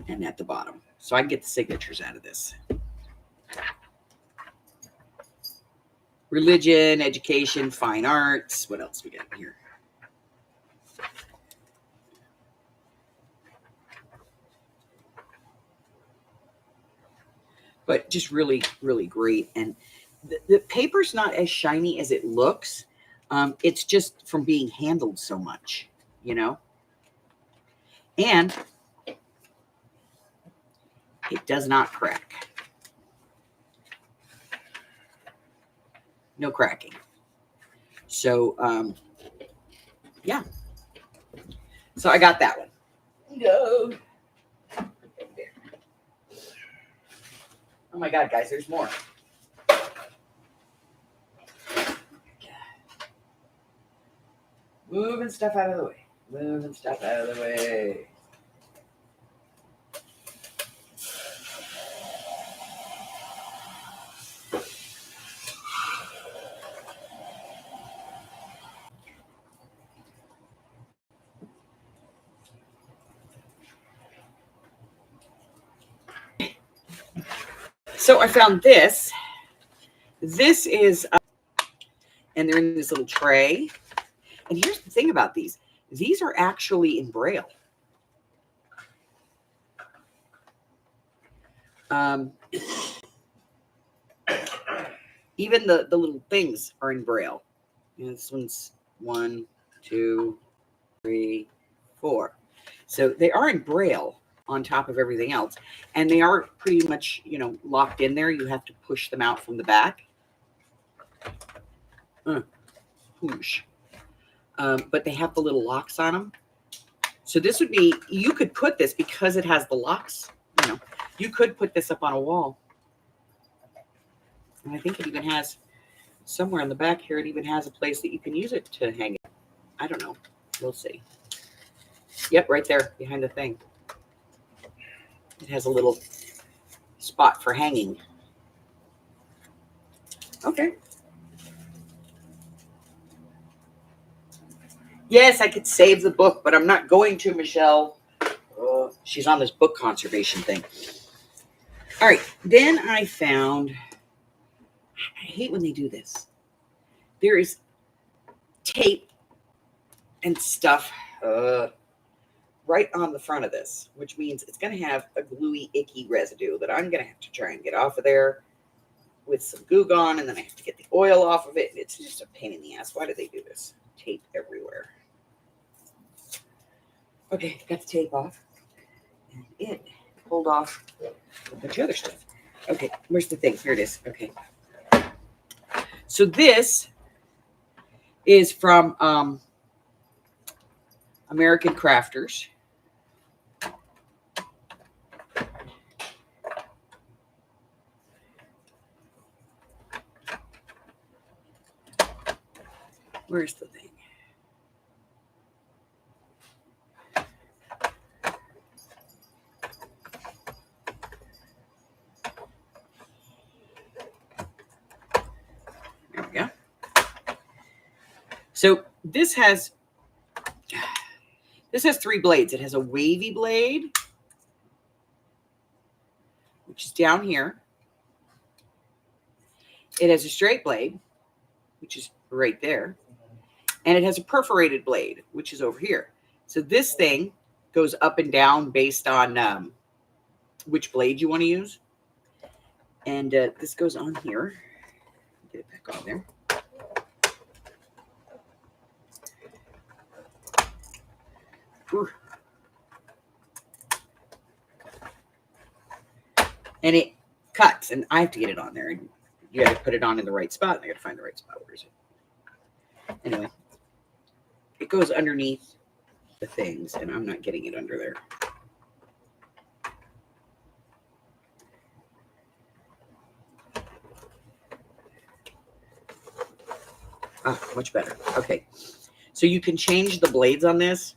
And at the bottom. So I can get the signatures out of this. Religion, education, fine arts. What else we got here? But just really, really great. And the paper's not as shiny as it looks. It's just from being handled so much, you know? And it does not crack. No cracking. So, yeah. So I got that one. Go. Oh my God, guys, there's more. Moving stuff out of the way. Moving stuff out of the way. So I found this. This is, and they're in this little tray. And here's the thing about these. These are actually in Braille. Even the little things are in Braille. And this one's 1, 2, 3, 4. So they are in Braille on top of everything else. And they are pretty much, you know, locked in there. You have to push them out from the back. Push. But they have the little locks on them. So this would be, you could put this, because it has the locks, you know, you could put this up on a wall. And I think it even has, somewhere in the back here, it even has a place that you can use it to hang it. I don't know. We'll see. Yep, right there behind the thing. It has a little spot for hanging. Okay. Yes, I could save the book, but I'm not going to, Michelle. She's on this book conservation thing. All right. Then I found, I hate when they do this. There is tape and stuff right on the front of this, which means it's going to have a gluey, icky residue that I'm going to have to try and get off of there with some Goo Gone, and then I have to get the oil off of it. It's just a pain in the ass. Why do they do this? Tape everywhere. Okay, got the tape off. And it pulled off a bunch of other stuff. Okay, where's the thing? Here it is. Okay. So this is from American Crafters. Where's the thing? There we go. So this has 3 blades. It has a wavy blade, which is down here. It has a straight blade, which is right there. And it has a perforated blade, which is over here. So this thing goes up and down based on which blade you want to use. And this goes on here. Get it back on there. and it cuts, and I have to get it on there, and you got to put it on in the right spot. I got to find the right spot. Where is it? Anyway, it goes underneath the things, and I'm not getting it under there. Ah, much better. Okay. So you can change the blades on this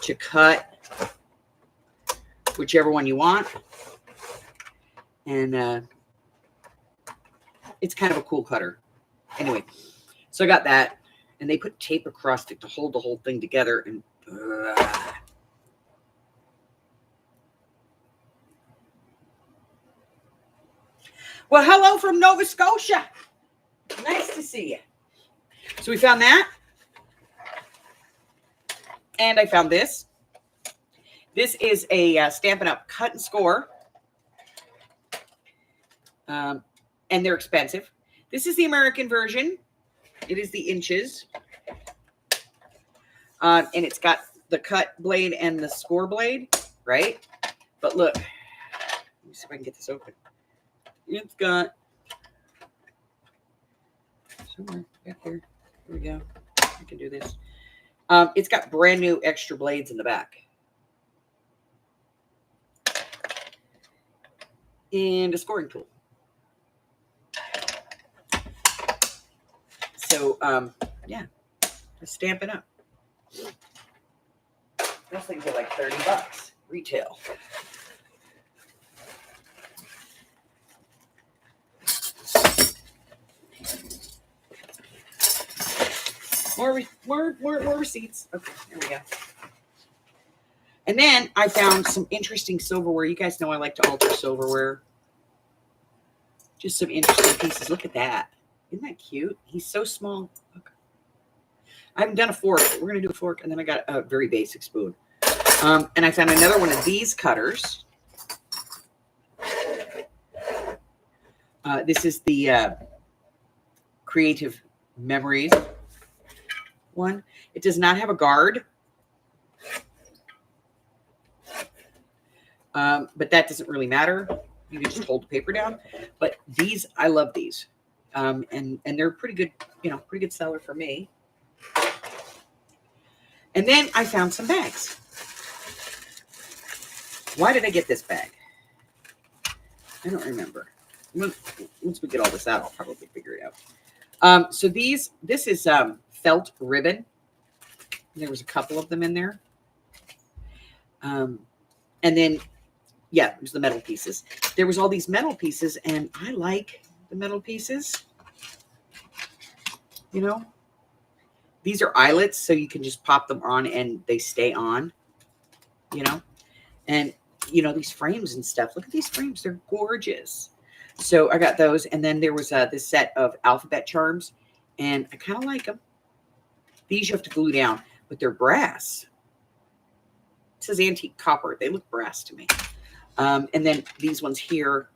to cut whichever one you want. And it's kind of a cool cutter. Anyway, so I got that. And they put tape across it to hold the whole thing together. And well, hello from Nova Scotia. Nice to see you. So we found that. And I found this. This is a Stampin' Up! Cut and Score. And they're expensive. This is the American version. It is the inches. And it's got the cut blade and the score blade, right? But look, let me see if I can get this open. It's got somewhere back here. Here we go. I can do this. It's got brand new extra blades in the back. And a scoring tool. So, yeah, just Stampin' Up. Those things are like $30 retail. More receipts. Okay, there we go. And then I found some interesting silverware. You guys know I like to alter silverware. Just some interesting pieces. Look at that. Isn't that cute? He's so small. Look. I haven't done a fork, but we're going to do a fork. And then I got a very basic spoon. And I found another one of these cutters. This is the Creative Memories one. It does not have a guard. But that doesn't really matter. You can just hold the paper down. But these, I love these. And they're pretty good, pretty good seller for me. And then I found some bags. Why did I get this bag? I don't remember. Once we get all this out, I'll probably figure it out. So this is felt ribbon. There was a couple of them in there. And then, yeah, it was the metal pieces. There was all these metal pieces, and I like the metal pieces. These are eyelets, so you can just pop them on and they stay on, And, these frames and stuff. Look at these frames. They're gorgeous. So I got those. And then there was this set of alphabet charms, and I kind of like them. These you have to glue down, but they're brass. It says antique copper. They look brass to me. And then these ones here,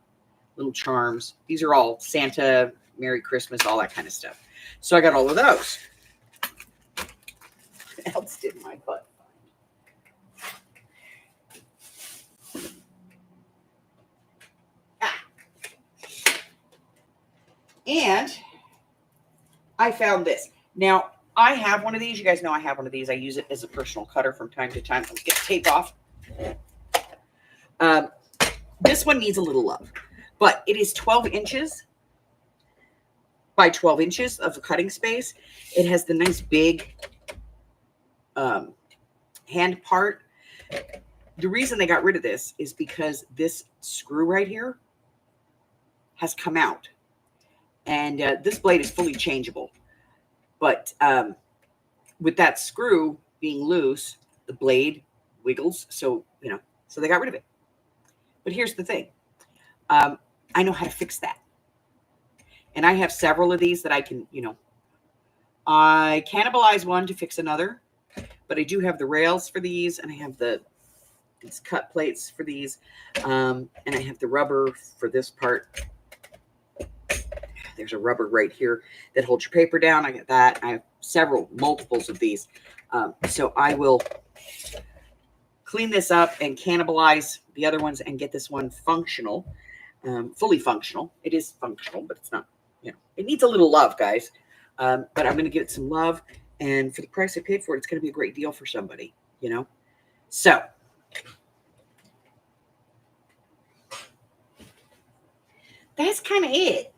little charms. These are all Santa, Merry Christmas, all that kind of stuff. So I got all of those. What else did my butt find? And I found this. Now, I have one of these. You guys know I have one of these. I use it as a personal cutter from time to time. Let's get the tape off. This one needs a little love, but it is 12 inches by 12 inches of cutting space. It has the nice big hand part. The reason they got rid of this is because this screw right here has come out, and this blade is fully changeable. But with that screw being loose, the blade wiggles. So, so they got rid of it. But here's the thing. I know how to fix that. And I have several of these that I can, I cannibalize one to fix another. But I do have the rails for these, and I have these cut plates for these. And I have the rubber for this part. There's a rubber right here that holds your paper down. I got that. I have multiples of these. So I will clean this up and cannibalize the other ones and get this one functional, fully functional. It is functional, but it's not, it needs a little love, guys. But I'm going to give it some love. And for the price I paid for it, it's going to be a great deal for somebody, So that's kind of it.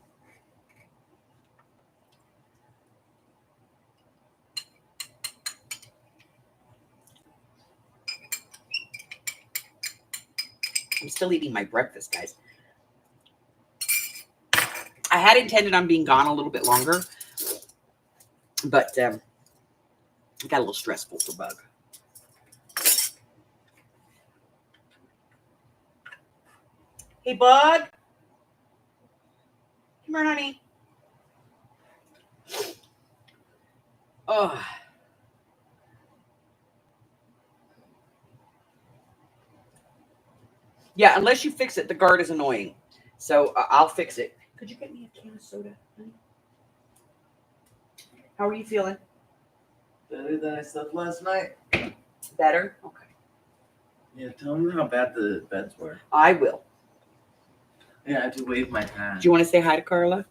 I'm still eating my breakfast, guys. I had intended on being gone a little bit longer, but it got a little stressful for Bug. Hey, Bug. Come here, honey. Oh. Yeah, unless you fix it, the guard is annoying. So I'll fix it. Could you get me a can of soda, honey? How are you feeling? Better than I slept last night. Better? Okay. Yeah, tell me how bad the beds were. I will. Yeah, I had to wave my hand. Do you want to say hi to Carla?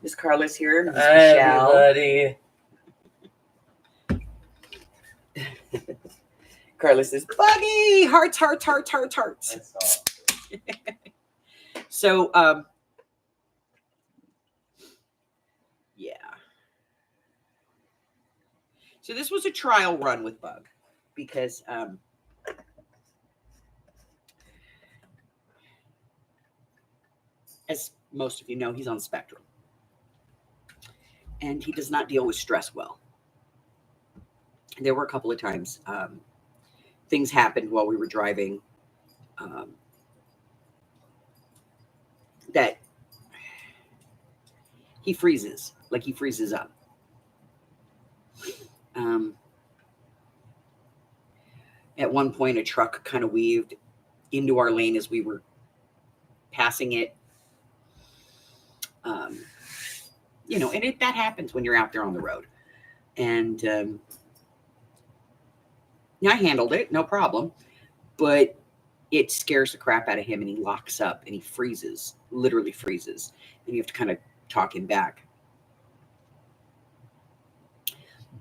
Miss Carla's here. Miss Hi, Michelle. everybody. Carla says, Buggy! Hearts, hearts, hearts, hearts, hearts. I saw. So, yeah. So this was a trial run with Bug because as most of you know, he's on the spectrum. And he does not deal with stress well. There were a couple of times things happened while we were driving that he freezes, like he freezes up. At one point, a truck kind of weaved into our lane as we were passing it. And that happens when you're out there on the road. And I handled it, no problem. But it scares the crap out of him, and he locks up, and he freezes, literally freezes. And you have to kind of talk him back.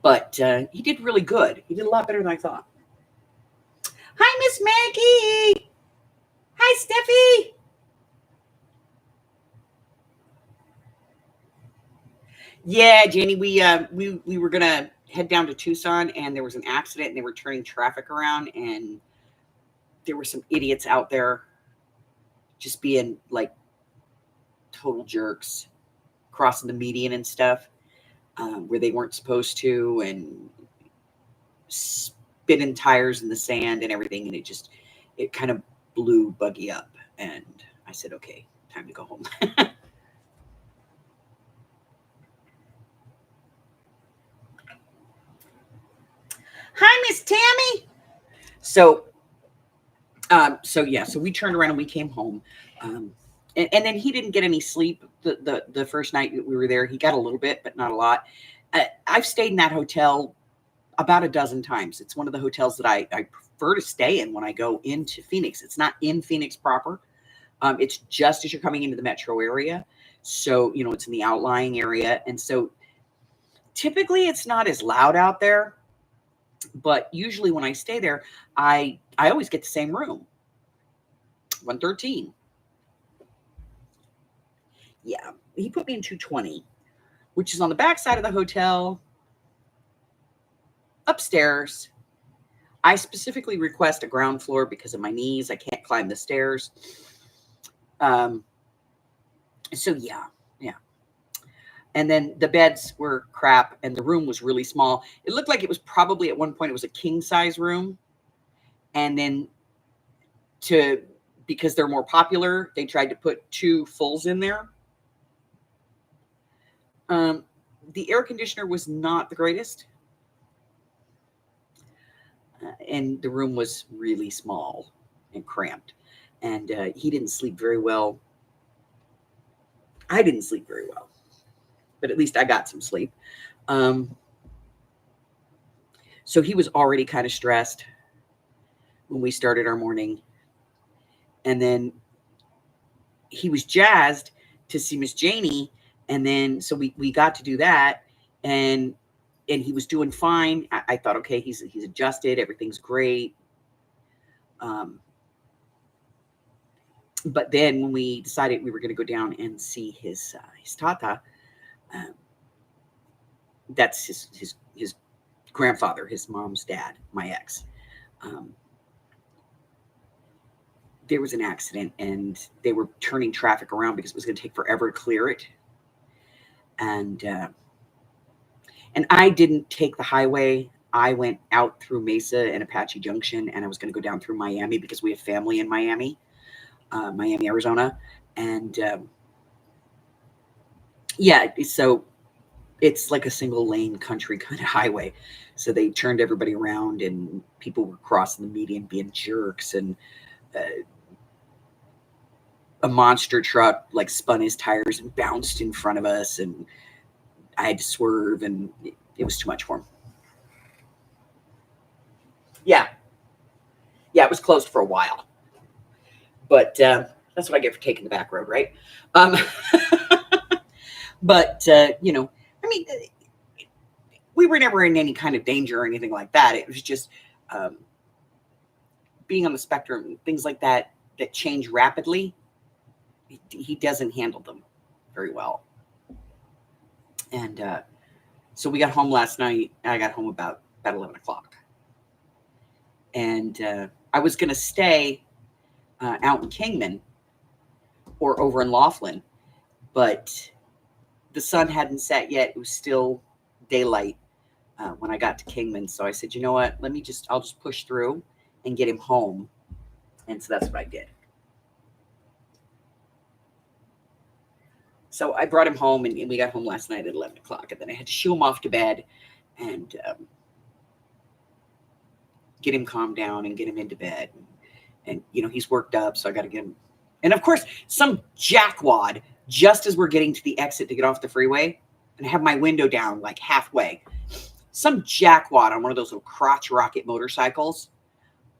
But he did really good. He did a lot better than I thought. Hi, Miss Maggie. Hi, Steffi. Yeah, Jenny, we were gonna head down to Tucson, and there was an accident, and they were turning traffic around, and there were some idiots out there just being like total jerks, crossing the median and stuff where they weren't supposed to, and spinning tires in the sand and everything, and it kind of blew Buggy up, and I said, okay, time to go home. Hi, Miss Tammy. So we turned around and we came home, and then he didn't get any sleep the first night that we were there. He got a little bit, but not a lot. I've stayed in that hotel about a dozen times. It's one of the hotels that I prefer to stay in when I go into Phoenix. It's not in Phoenix proper. It's just as you're coming into the metro area. So, it's in the outlying area. And so typically it's not as loud out there, but usually when I stay there, I always get the same room. 113. Yeah. He put me in 220, which is on the back side of the hotel. Upstairs. I specifically request a ground floor because of my knees. I can't climb the stairs. So yeah. And then the beds were crap, and the room was really small. It looked like it was probably at one point it was a king size room, and then because they're more popular, they tried to put 2 fulls in there. The air conditioner was not the greatest. And the room was really small and cramped. And he didn't sleep very well. I didn't sleep very well. But at least I got some sleep. So he was already kind of stressed. when we started our morning. And then he was jazzed to see Miss Janie. And then so we got to do that. And he was doing fine. I thought, okay, he's adjusted, everything's great. Um, but then when we decided we were going to go down and see his tata, um, that's his grandfather, his mom's dad, my ex. Um, there was an accident, and they were turning traffic around because it was going to take forever to clear it. And I didn't take the highway. I went out through Mesa and Apache Junction, and I was going to go down through Miami because we have family in Miami, Miami, Arizona, and yeah, so it's like a single lane country kind of highway. So they turned everybody around, and people were crossing the median being jerks, and uh, a monster truck like spun his tires and bounced in front of us, and I had to swerve, and it was too much for him. Yeah, yeah, it was closed for a while, but that's what I get for taking the back road, right? Um, but I mean, we were never in any kind of danger or anything like that. It was just um, being on the spectrum, things like that change rapidly. He doesn't handle them very well. And so we got home last night. I got home about 11 o'clock, and I was going to stay out in Kingman or over in Laughlin, but the sun hadn't set yet. It was still daylight when I got to Kingman. So I said, you know what? I'll just push through and get him home. And so that's what I did. So I brought him home, and we got home last night at 11 o'clock. And then I had to shoo him off to bed and get him calmed down and get him into bed. And he's worked up, so I got to get him. And of course, some jackwad, just as we're getting to the exit to get off the freeway, and I have my window down like halfway, some jackwad on one of those little crotch rocket motorcycles.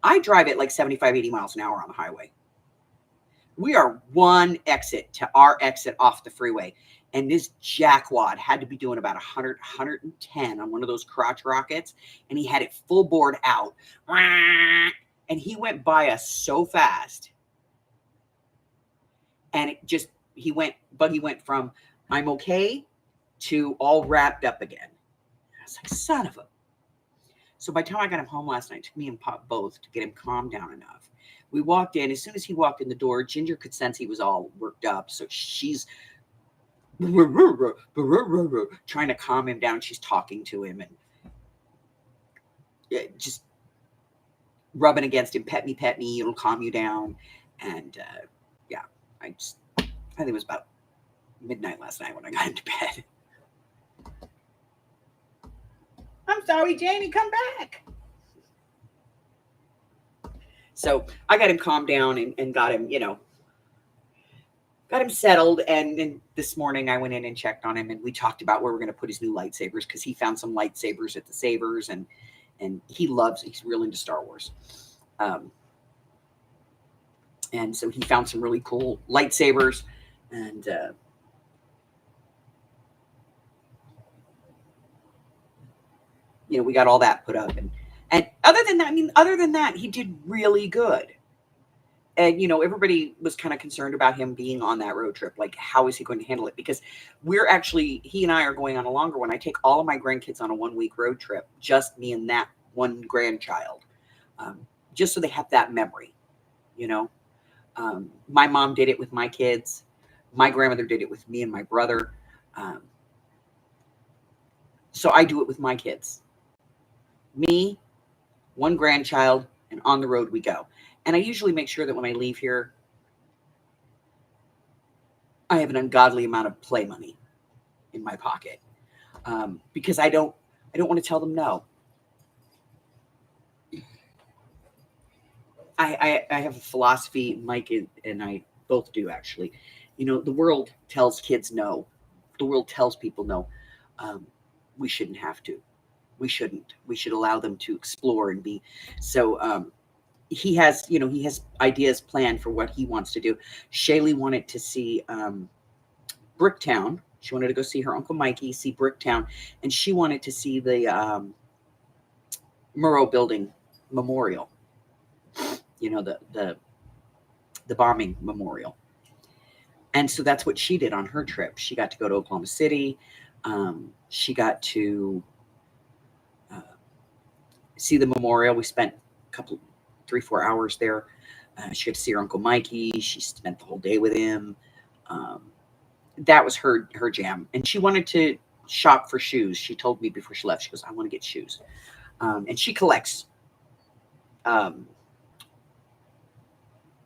I drive at like 75, 80 miles an hour on the highway. We are one exit to our exit off the freeway. And this jackwad had to be doing about 100, 110 on one of those crotch rockets. And he had it full board out. And he went by us so fast. And Buggy went from I'm okay to all wrapped up again. I was like, son of a. So by the time I got him home last night, it took me and Pop both to get him calmed down enough. We walked in. As soon as he walked in the door, Ginger could sense he was all worked up. So she's trying to calm him down. She's talking to him and just rubbing against him. Pet me. It'll calm you down. And yeah, I think it was about midnight last night when I got him to bed. I'm sorry, Janie, come back. So I got him calmed down and got him, got him settled. And this morning I went in and checked on him, and we talked about where we're going to put his new lightsabers, because he found some lightsabers at the Savers, and he's real into Star Wars. And so he found some really cool lightsabers, and we got all that put up. And other than that, he did really good. And, everybody was kind of concerned about him being on that road trip. Like, how is he going to handle it? Because he and I are going on a longer one. I take all of my grandkids on a 1-week road trip, just me and that one grandchild, just so they have that memory, My mom did it with my kids. My grandmother did it with me and my brother. So I do it with my kids. Me, one grandchild, and on the road we go. And I usually make sure that when I leave here, I have an ungodly amount of play money in my pocket, because I don't want to tell them no. I have a philosophy, Mike and I both do, actually. The world tells kids no. The world tells people no. We shouldn't have to. We shouldn't. We should allow them to explore and be. So he has, he has ideas planned for what he wants to do. Shaylee wanted to see Bricktown. She wanted to go see her Uncle Mikey, see Bricktown, and she wanted to see the Murrow Building Memorial. The bombing memorial. And so that's what she did on her trip. She got to go to Oklahoma City. She got to see the memorial. We spent a couple, 3-4 hours there. She got to see her Uncle Mikey. She spent the whole day with him. Um, that was her jam. And she wanted to shop for shoes. She told me before she left, she goes, I want to get shoes. And she collects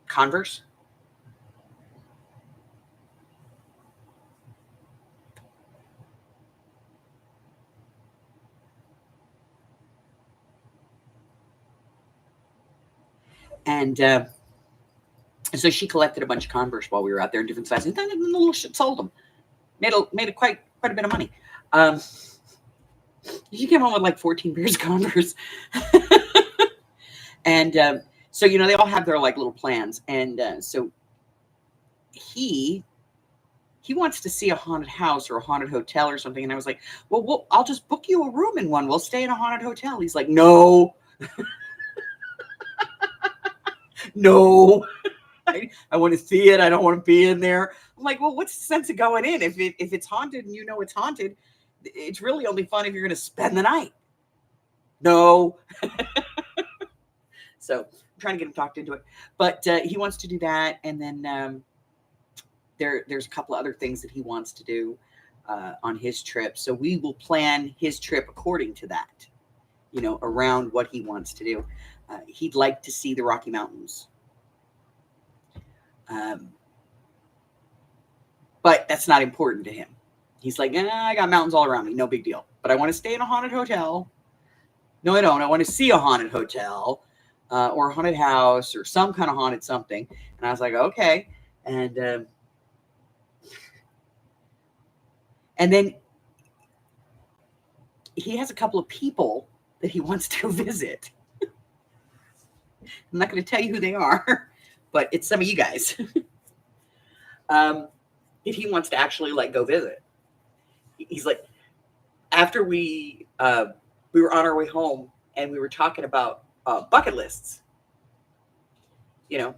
Converse. And so she collected a bunch of Converse while we were out there in different sizes. And then the little shit sold them. Made a quite a bit of money. She came home with like 14 pairs of Converse. And so, they all have their like little plans. And so he wants to see a haunted house or a haunted hotel or something. And I was like, well, I'll just book you a room in one. We'll stay in a haunted hotel. He's like, no. No. I want to see it. I don't want to be in there. I'm like, well, what's the sense of going in? If it's haunted and it's haunted, it's really only fun if you're going to spend the night. No. So I'm trying to get him talked into it. But he wants to do that. And then there's a couple of other things that he wants to do on his trip. So we will plan his trip according to that, around what he wants to do. He'd like to see the Rocky Mountains. But that's not important to him. He's like, I got mountains all around me. No big deal. But I want to stay in a haunted hotel. No, I don't. I want to see a haunted hotel or a haunted house or some kind of haunted something. And I was like, okay. And then he has a couple of people that he wants to visit. I'm not going to tell you who they are, but it's some of you guys. If he wants to actually like go visit. He's like, after we were on our way home and we were talking about bucket lists,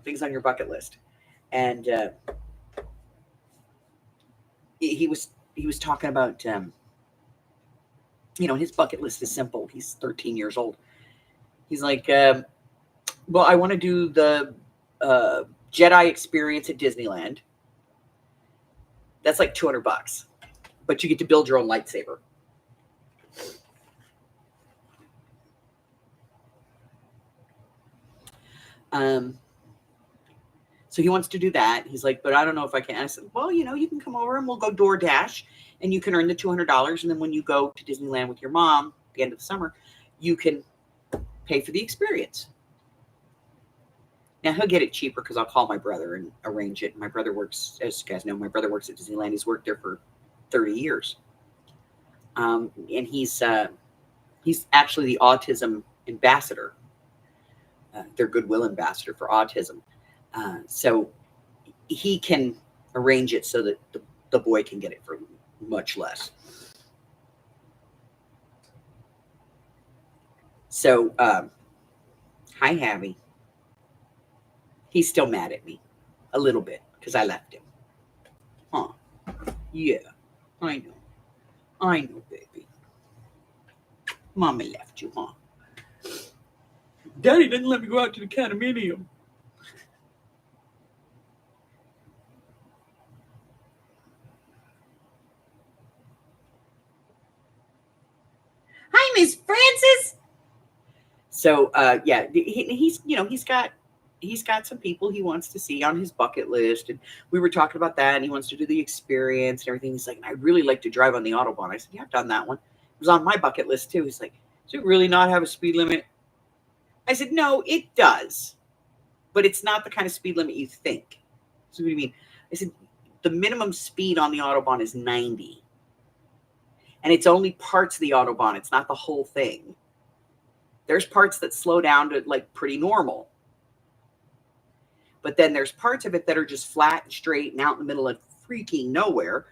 things on your bucket list. And he was talking about, his bucket list is simple. He's 13 years old. He's like, well, I want to do the Jedi experience at Disneyland. That's like $200, but you get to build your own lightsaber. So he wants to do that. He's like, but I don't know if I can. I said, well, you can come over and we'll go DoorDash and you can earn the $200. And then when you go to Disneyland with your mom at the end of the summer, you can pay for the experience. Now he'll get it cheaper because I'll call my brother and arrange it. My brother works, as you guys know, my brother works at Disneyland. He's worked there for 30 years. And he's actually the autism ambassador, their goodwill ambassador for autism. So he can arrange it so that the boy can get it for much less. So, hi, Javi. He's still mad at me a little bit because I left him. Huh. Yeah, I know, baby. Mommy left you, huh? Daddy didn't let me go out to the condominium. Hi, Miss Francis. So, yeah, he's got some people he wants to see on his bucket list, and we were talking about that, and he wants to do the experience and everything. He's like, I'd really like to drive on the Autobahn. I said, yeah, I've done that one. It was on my bucket list too. He's like, does it really not have a speed limit? I said, no, it does, but it's not the kind of speed limit you think. So what do you mean? I said, the minimum speed on the Autobahn is 90. And it's only parts of the Autobahn. It's not the whole thing. There's parts that slow down to like pretty normal. But then there's parts of it that are just flat and straight and out in the middle of freaking nowhere,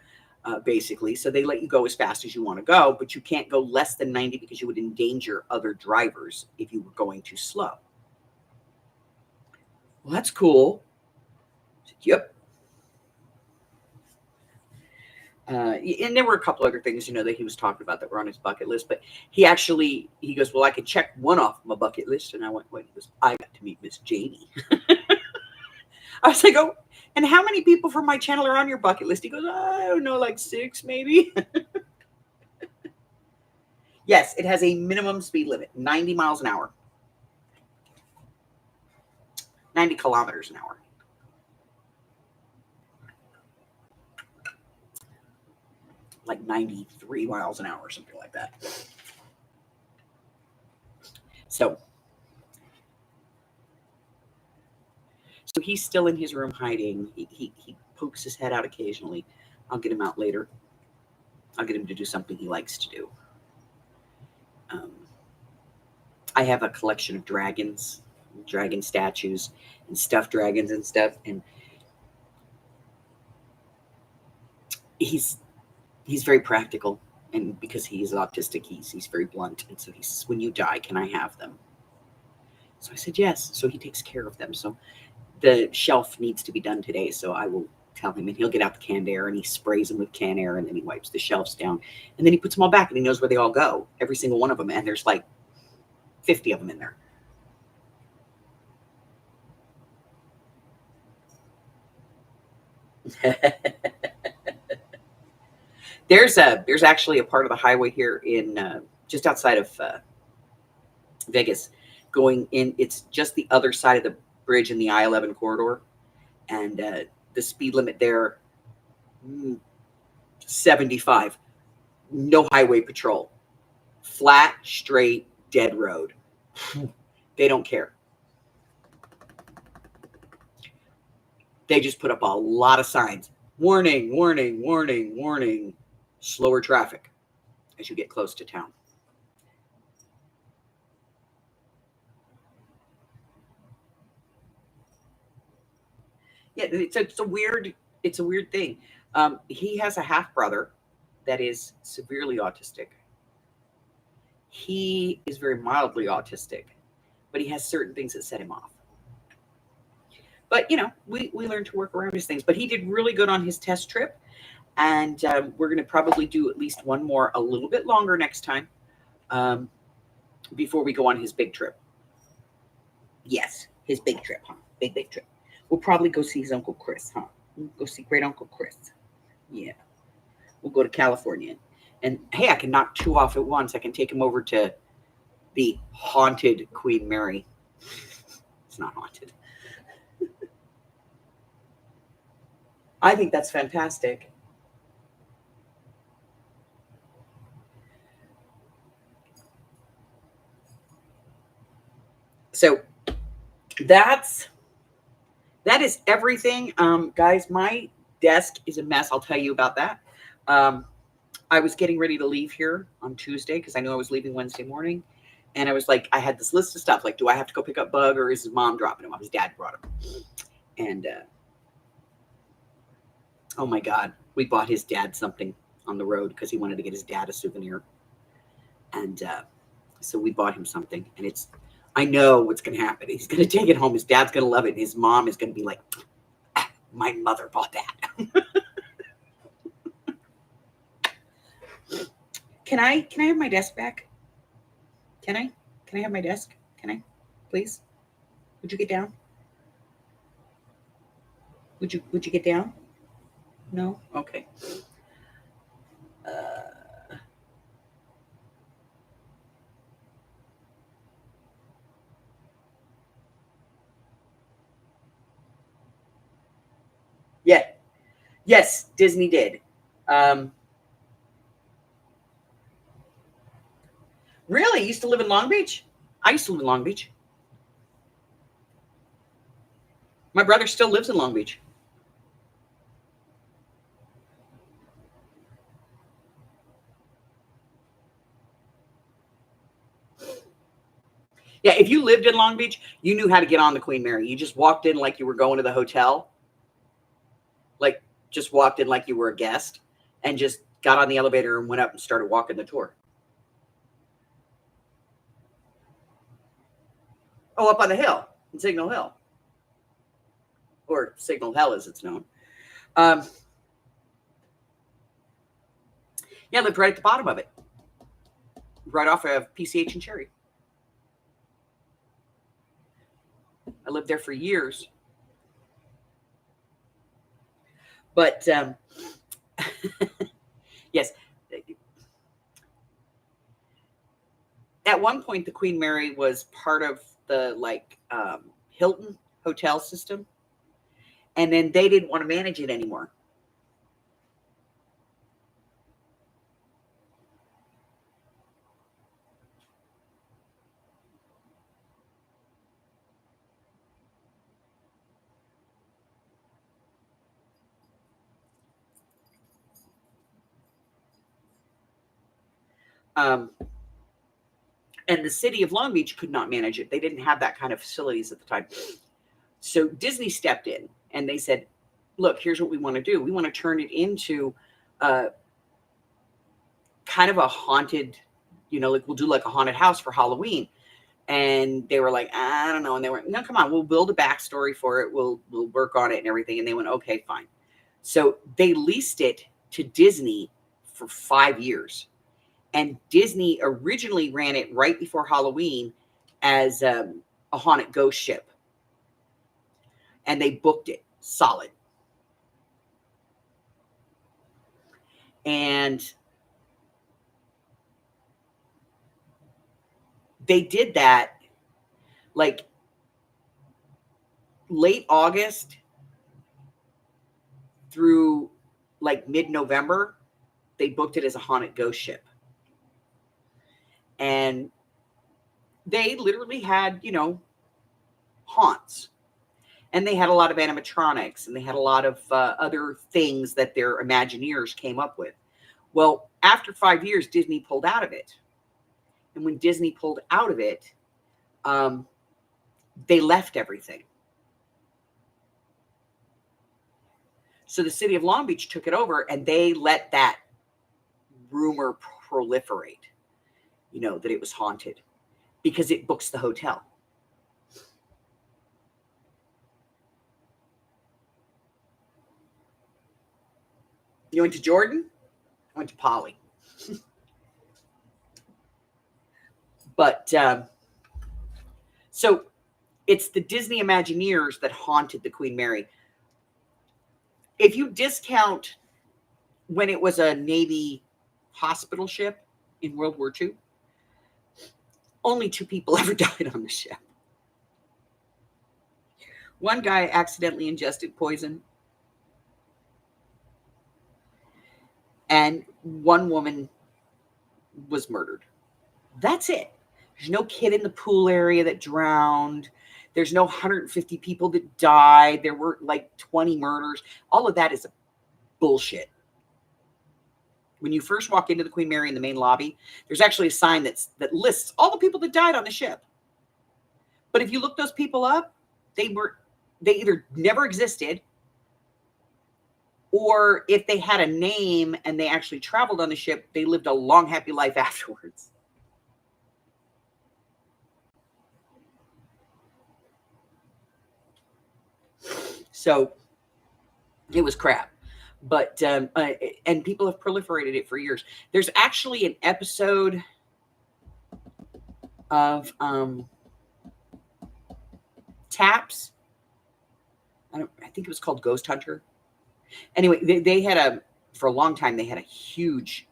basically. So they let you go as fast as you want to go, but you can't go less than 90 because you would endanger other drivers if you were going too slow. Well, that's cool. Yep. And there were a couple other things, that he was talking about that were on his bucket list. But he goes, well, I could check one off my bucket list. And I went, wait, he goes, I got to meet Miss Janie. I was like, oh, and how many people from my channel are on your bucket list? He goes, I don't know, like 6 maybe. Yes, it has a minimum speed limit, 90 miles an hour, 90 kilometers an hour. Like 93 miles an hour or something like that. So he's still in his room hiding. He pokes his head out occasionally. I'll get him out later. I'll get him to do something he likes to do. I have a collection of dragons, dragon statues, and stuffed dragons and stuff. And he's very practical. And because he is autistic, he's very blunt. And so he says, when you die, can I have them? So I said, yes. So he takes care of them. So the shelf needs to be done today. So I will tell him, and he'll get out the canned air and he sprays them with canned air, and then he wipes the shelves down, and then he puts them all back, and he knows where they all go, every single one of them. And there's like 50 of them in there. There's actually a part of the highway here in just outside of Vegas going in. It's just the other side of the bridge in the I-11 corridor, and the speed limit there, 75. No highway patrol, flat, straight, dead road. They don't care. They just put up a lot of signs. Warning, warning, warning, warning. Slower traffic as you get close to town. Yeah, it's a weird thing. He has a half brother that is severely autistic. He is very mildly autistic, but he has certain things that set him off. But we learned to work around his things. But he did really good on his test trip, and we're going to probably do at least one more, a little bit longer next time, before we go on his big trip. Yes, his big trip, huh? Big trip. We'll probably go see his Uncle Chris, huh? We'll go see great Uncle Chris. Yeah. We'll go to California. And hey, I can knock 2 off at once. I can take him over to the haunted Queen Mary. It's not haunted. I think that's fantastic. So that is everything. Guys, my desk is a mess. I'll tell you about that. I was getting ready to leave here on Tuesday because I knew I was leaving Wednesday morning. And I was like, I had this list of stuff. Like, do I have to go pick up Bug, or is his mom dropping him off? His dad brought him. And oh my God, we bought his dad something on the road because he wanted to get his dad a souvenir. And so we bought him something. And I know what's going to happen. He's going to take it home. His dad's going to love it. And his mom is going to be like, my mother bought that. Can I have my desk back? Can I have my desk? Can I, please? Would you get down? Would you get down? No? Okay. Yeah. Yes, Disney did. Really? You used to live in Long Beach? I used to live in Long Beach. My brother still lives in Long Beach. Yeah, if you lived in Long Beach, you knew how to get on the Queen Mary. You just walked in like you were going to the hotel, like just walked in like you were a guest, and just got on the elevator and went up and started walking the tour. Oh, up on the hill in Signal Hill, or Signal Hell as it's known. Um, yeah, I lived right at the bottom of it, right off of PCH and Cherry. I lived there for years. But yes, at one point the Queen Mary was part of the Hilton hotel system, and then they didn't want to manage it anymore. Um, and the city of Long Beach could not manage it. They didn't have that kind of facilities at the time. So Disney stepped in and they said, look, here's what we want to do. We want to turn it into kind of a haunted, like we'll do like a haunted house for Halloween. And they were like, I don't know. And they were, no, come on, we'll build a backstory for it. We'll work on it and everything. And they went, okay, fine. So they leased it to Disney for 5 years. And Disney originally ran it right before Halloween as a haunted ghost ship. And they booked it solid. And they did that like late August through like mid-November. They booked it as a haunted ghost ship. And they literally had, haunts. And they had a lot of animatronics, and they had a lot of other things that their Imagineers came up with. Well, after 5 years, Disney pulled out of it. And when Disney pulled out of it, they left everything. So the city of Long Beach took it over, and they let that rumor proliferate, that it was haunted, because it books the hotel. You went to Jordan? I went to Poly. But so it's the Disney Imagineers that haunted the Queen Mary. If you discount when it was a Navy hospital ship in World War II, only 2 people ever died on the ship. One guy accidentally ingested poison, and one woman was murdered. That's it. There's no kid in the pool area that drowned. There's no 150 people that died. There were like 20 murders. All of that is bullshit. When you first walk into the Queen Mary in the main lobby, there's actually a sign that lists all the people that died on the ship. But if you look those people up, they either never existed, or if they had a name and they actually traveled on the ship, they lived a long, happy life afterwards. So it was crap. But and people have proliferated it for years. There's actually an episode of Taps. I think it was called Ghost Hunter. Anyway, they had for a long time, they had a huge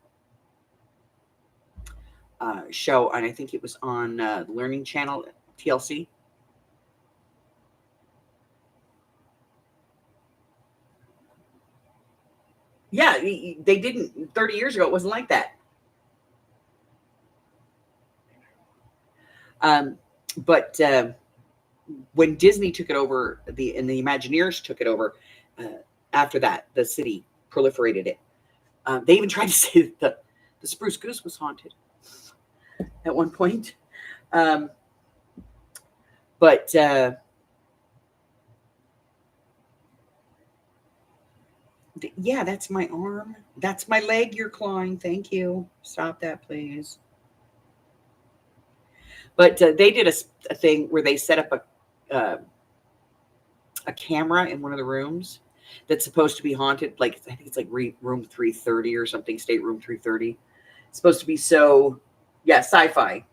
show, and I think it was on the Learning Channel, TLC. Yeah, they didn't. 30 years ago, it wasn't like that. But when Disney took it over, and the Imagineers took it over, after that, the city proliferated it. They even tried to say that the Spruce Goose was haunted at one point. But yeah, that's my arm. That's my leg you're clawing. Thank you. Stop that, please. But they did a thing where they set up a camera in one of the rooms that's supposed to be haunted. Like I think it's like room 330 or something, stateroom 330. It's supposed to be so, yeah, sci-fi.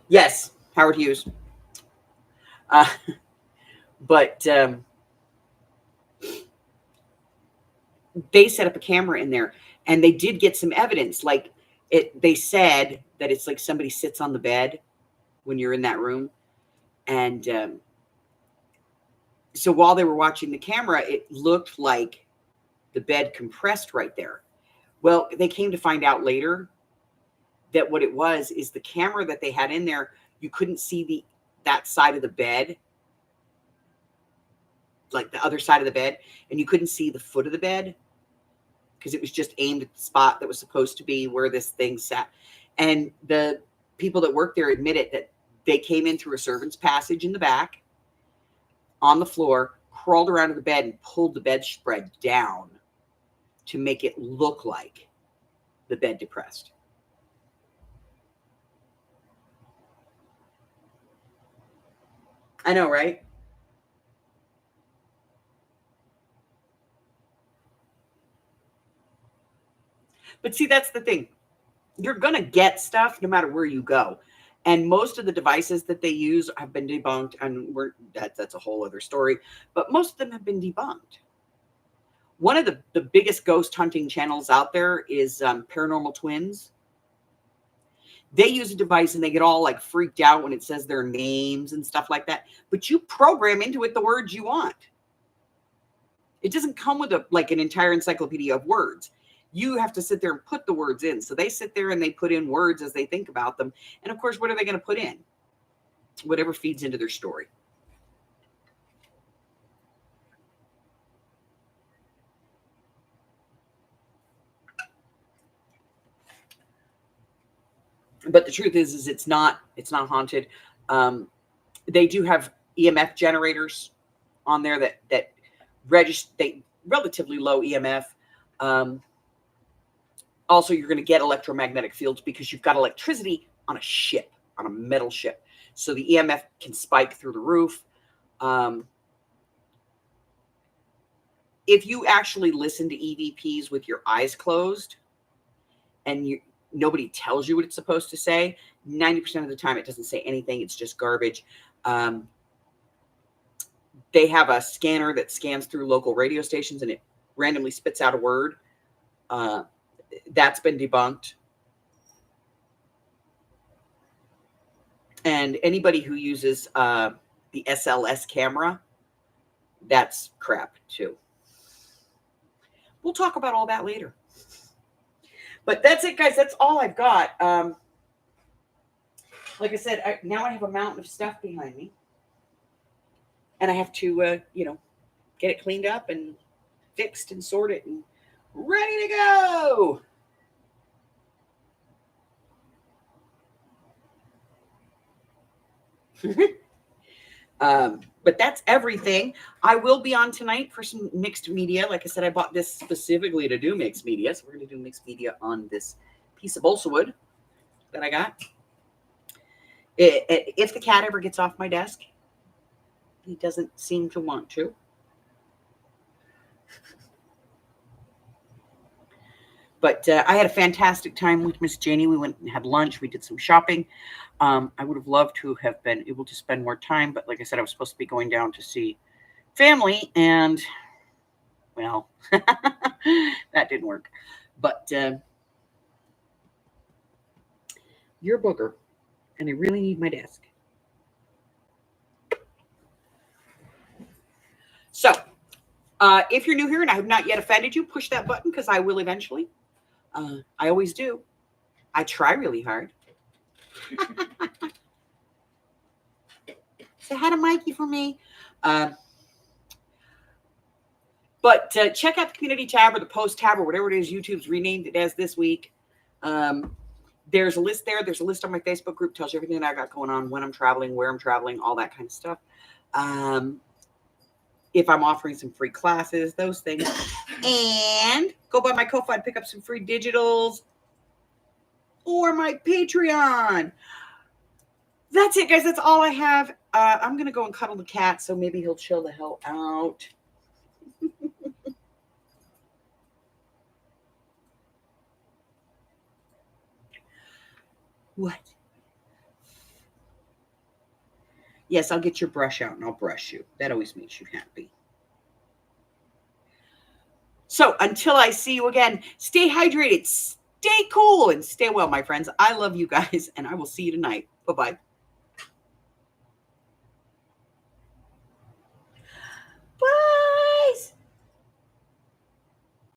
Yes, Howard Hughes. Uh, but they set up a camera in there, and they did get some evidence. Like they said that it's like somebody sits on the bed when you're in that room, and so while they were watching the camera, it looked like the bed compressed right there. Well, they came to find out later that what it was is the camera that they had in there, you couldn't see that side of the bed, like the other side of the bed, and you couldn't see the foot of the bed because it was just aimed at the spot that was supposed to be where this thing sat. And the people that worked there admitted that they came in through a servant's passage in the back on the floor, crawled around to the bed, and pulled the bedspread down to make it look like the bed depressed. I know, right? But see, that's the thing. You're going to get stuff no matter where you go. And most of the devices that they use have been debunked, and that's a whole other story. But most of them have been debunked. One of the biggest ghost hunting channels out there is Paranormal Twins. They use a device and they get all like freaked out when it says their names and stuff like that. But you program into it the words you want. It doesn't come with like an entire encyclopedia of words. You have to sit there and put the words in. So they sit there and they put in words as they think about them. And of course, what are they going to put in? Whatever feeds into their story. But the truth is it's not haunted. They do have EMF generators on there that register relatively low EMF. Also, you're going to get electromagnetic fields because you've got electricity on a ship, on a metal ship. So the EMF can spike through the roof. If you actually listen to EVPs with your eyes closed and nobody tells you what it's supposed to say, 90% of the time it doesn't say anything. It's just garbage. They have a scanner that scans through local radio stations and it randomly spits out a word. That's been debunked. And anybody who uses the SLS camera, that's crap too. We'll talk about all that later. But that's it, guys. That's all I've got. Like I said, now I have a mountain of stuff behind me. And I have to, get it cleaned up and fixed and sorted and ready to go. But that's everything. I will be on tonight for some mixed media. Like I said, I bought this specifically to do mixed media. So we're going to do mixed media on this piece of balsa wood that I got. If the cat ever gets off my desk, he doesn't seem to want to. But I had a fantastic time with Miss Janie. We went and had lunch. We did some shopping. I would have loved to have been able to spend more time. But like I said, I was supposed to be going down to see family. And, well, that didn't work. But you're a booger. And I really need my desk. So, if you're new here and I have not yet offended you, push that button because I will eventually. I always do. I try really hard. Say hi to Mikey for me. But check out the community tab or the post tab or whatever it is YouTube's renamed it as this week. There's a list there. There's a list on my Facebook group, tells you everything that I got going on, when I'm traveling, where I'm traveling, all that kind of stuff. If I'm offering some free classes, those things. And go by my Ko-Fi and pick up some free digitals or my Patreon. That's it, guys. That's all I have. I'm going to go and cuddle the cat, so maybe he'll chill the hell out. What? Yes, I'll get your brush out and I'll brush you. That always makes you happy. So until I see you again, stay hydrated, stay cool, and stay well, my friends. I love you guys, and I will see you tonight. Bye-bye.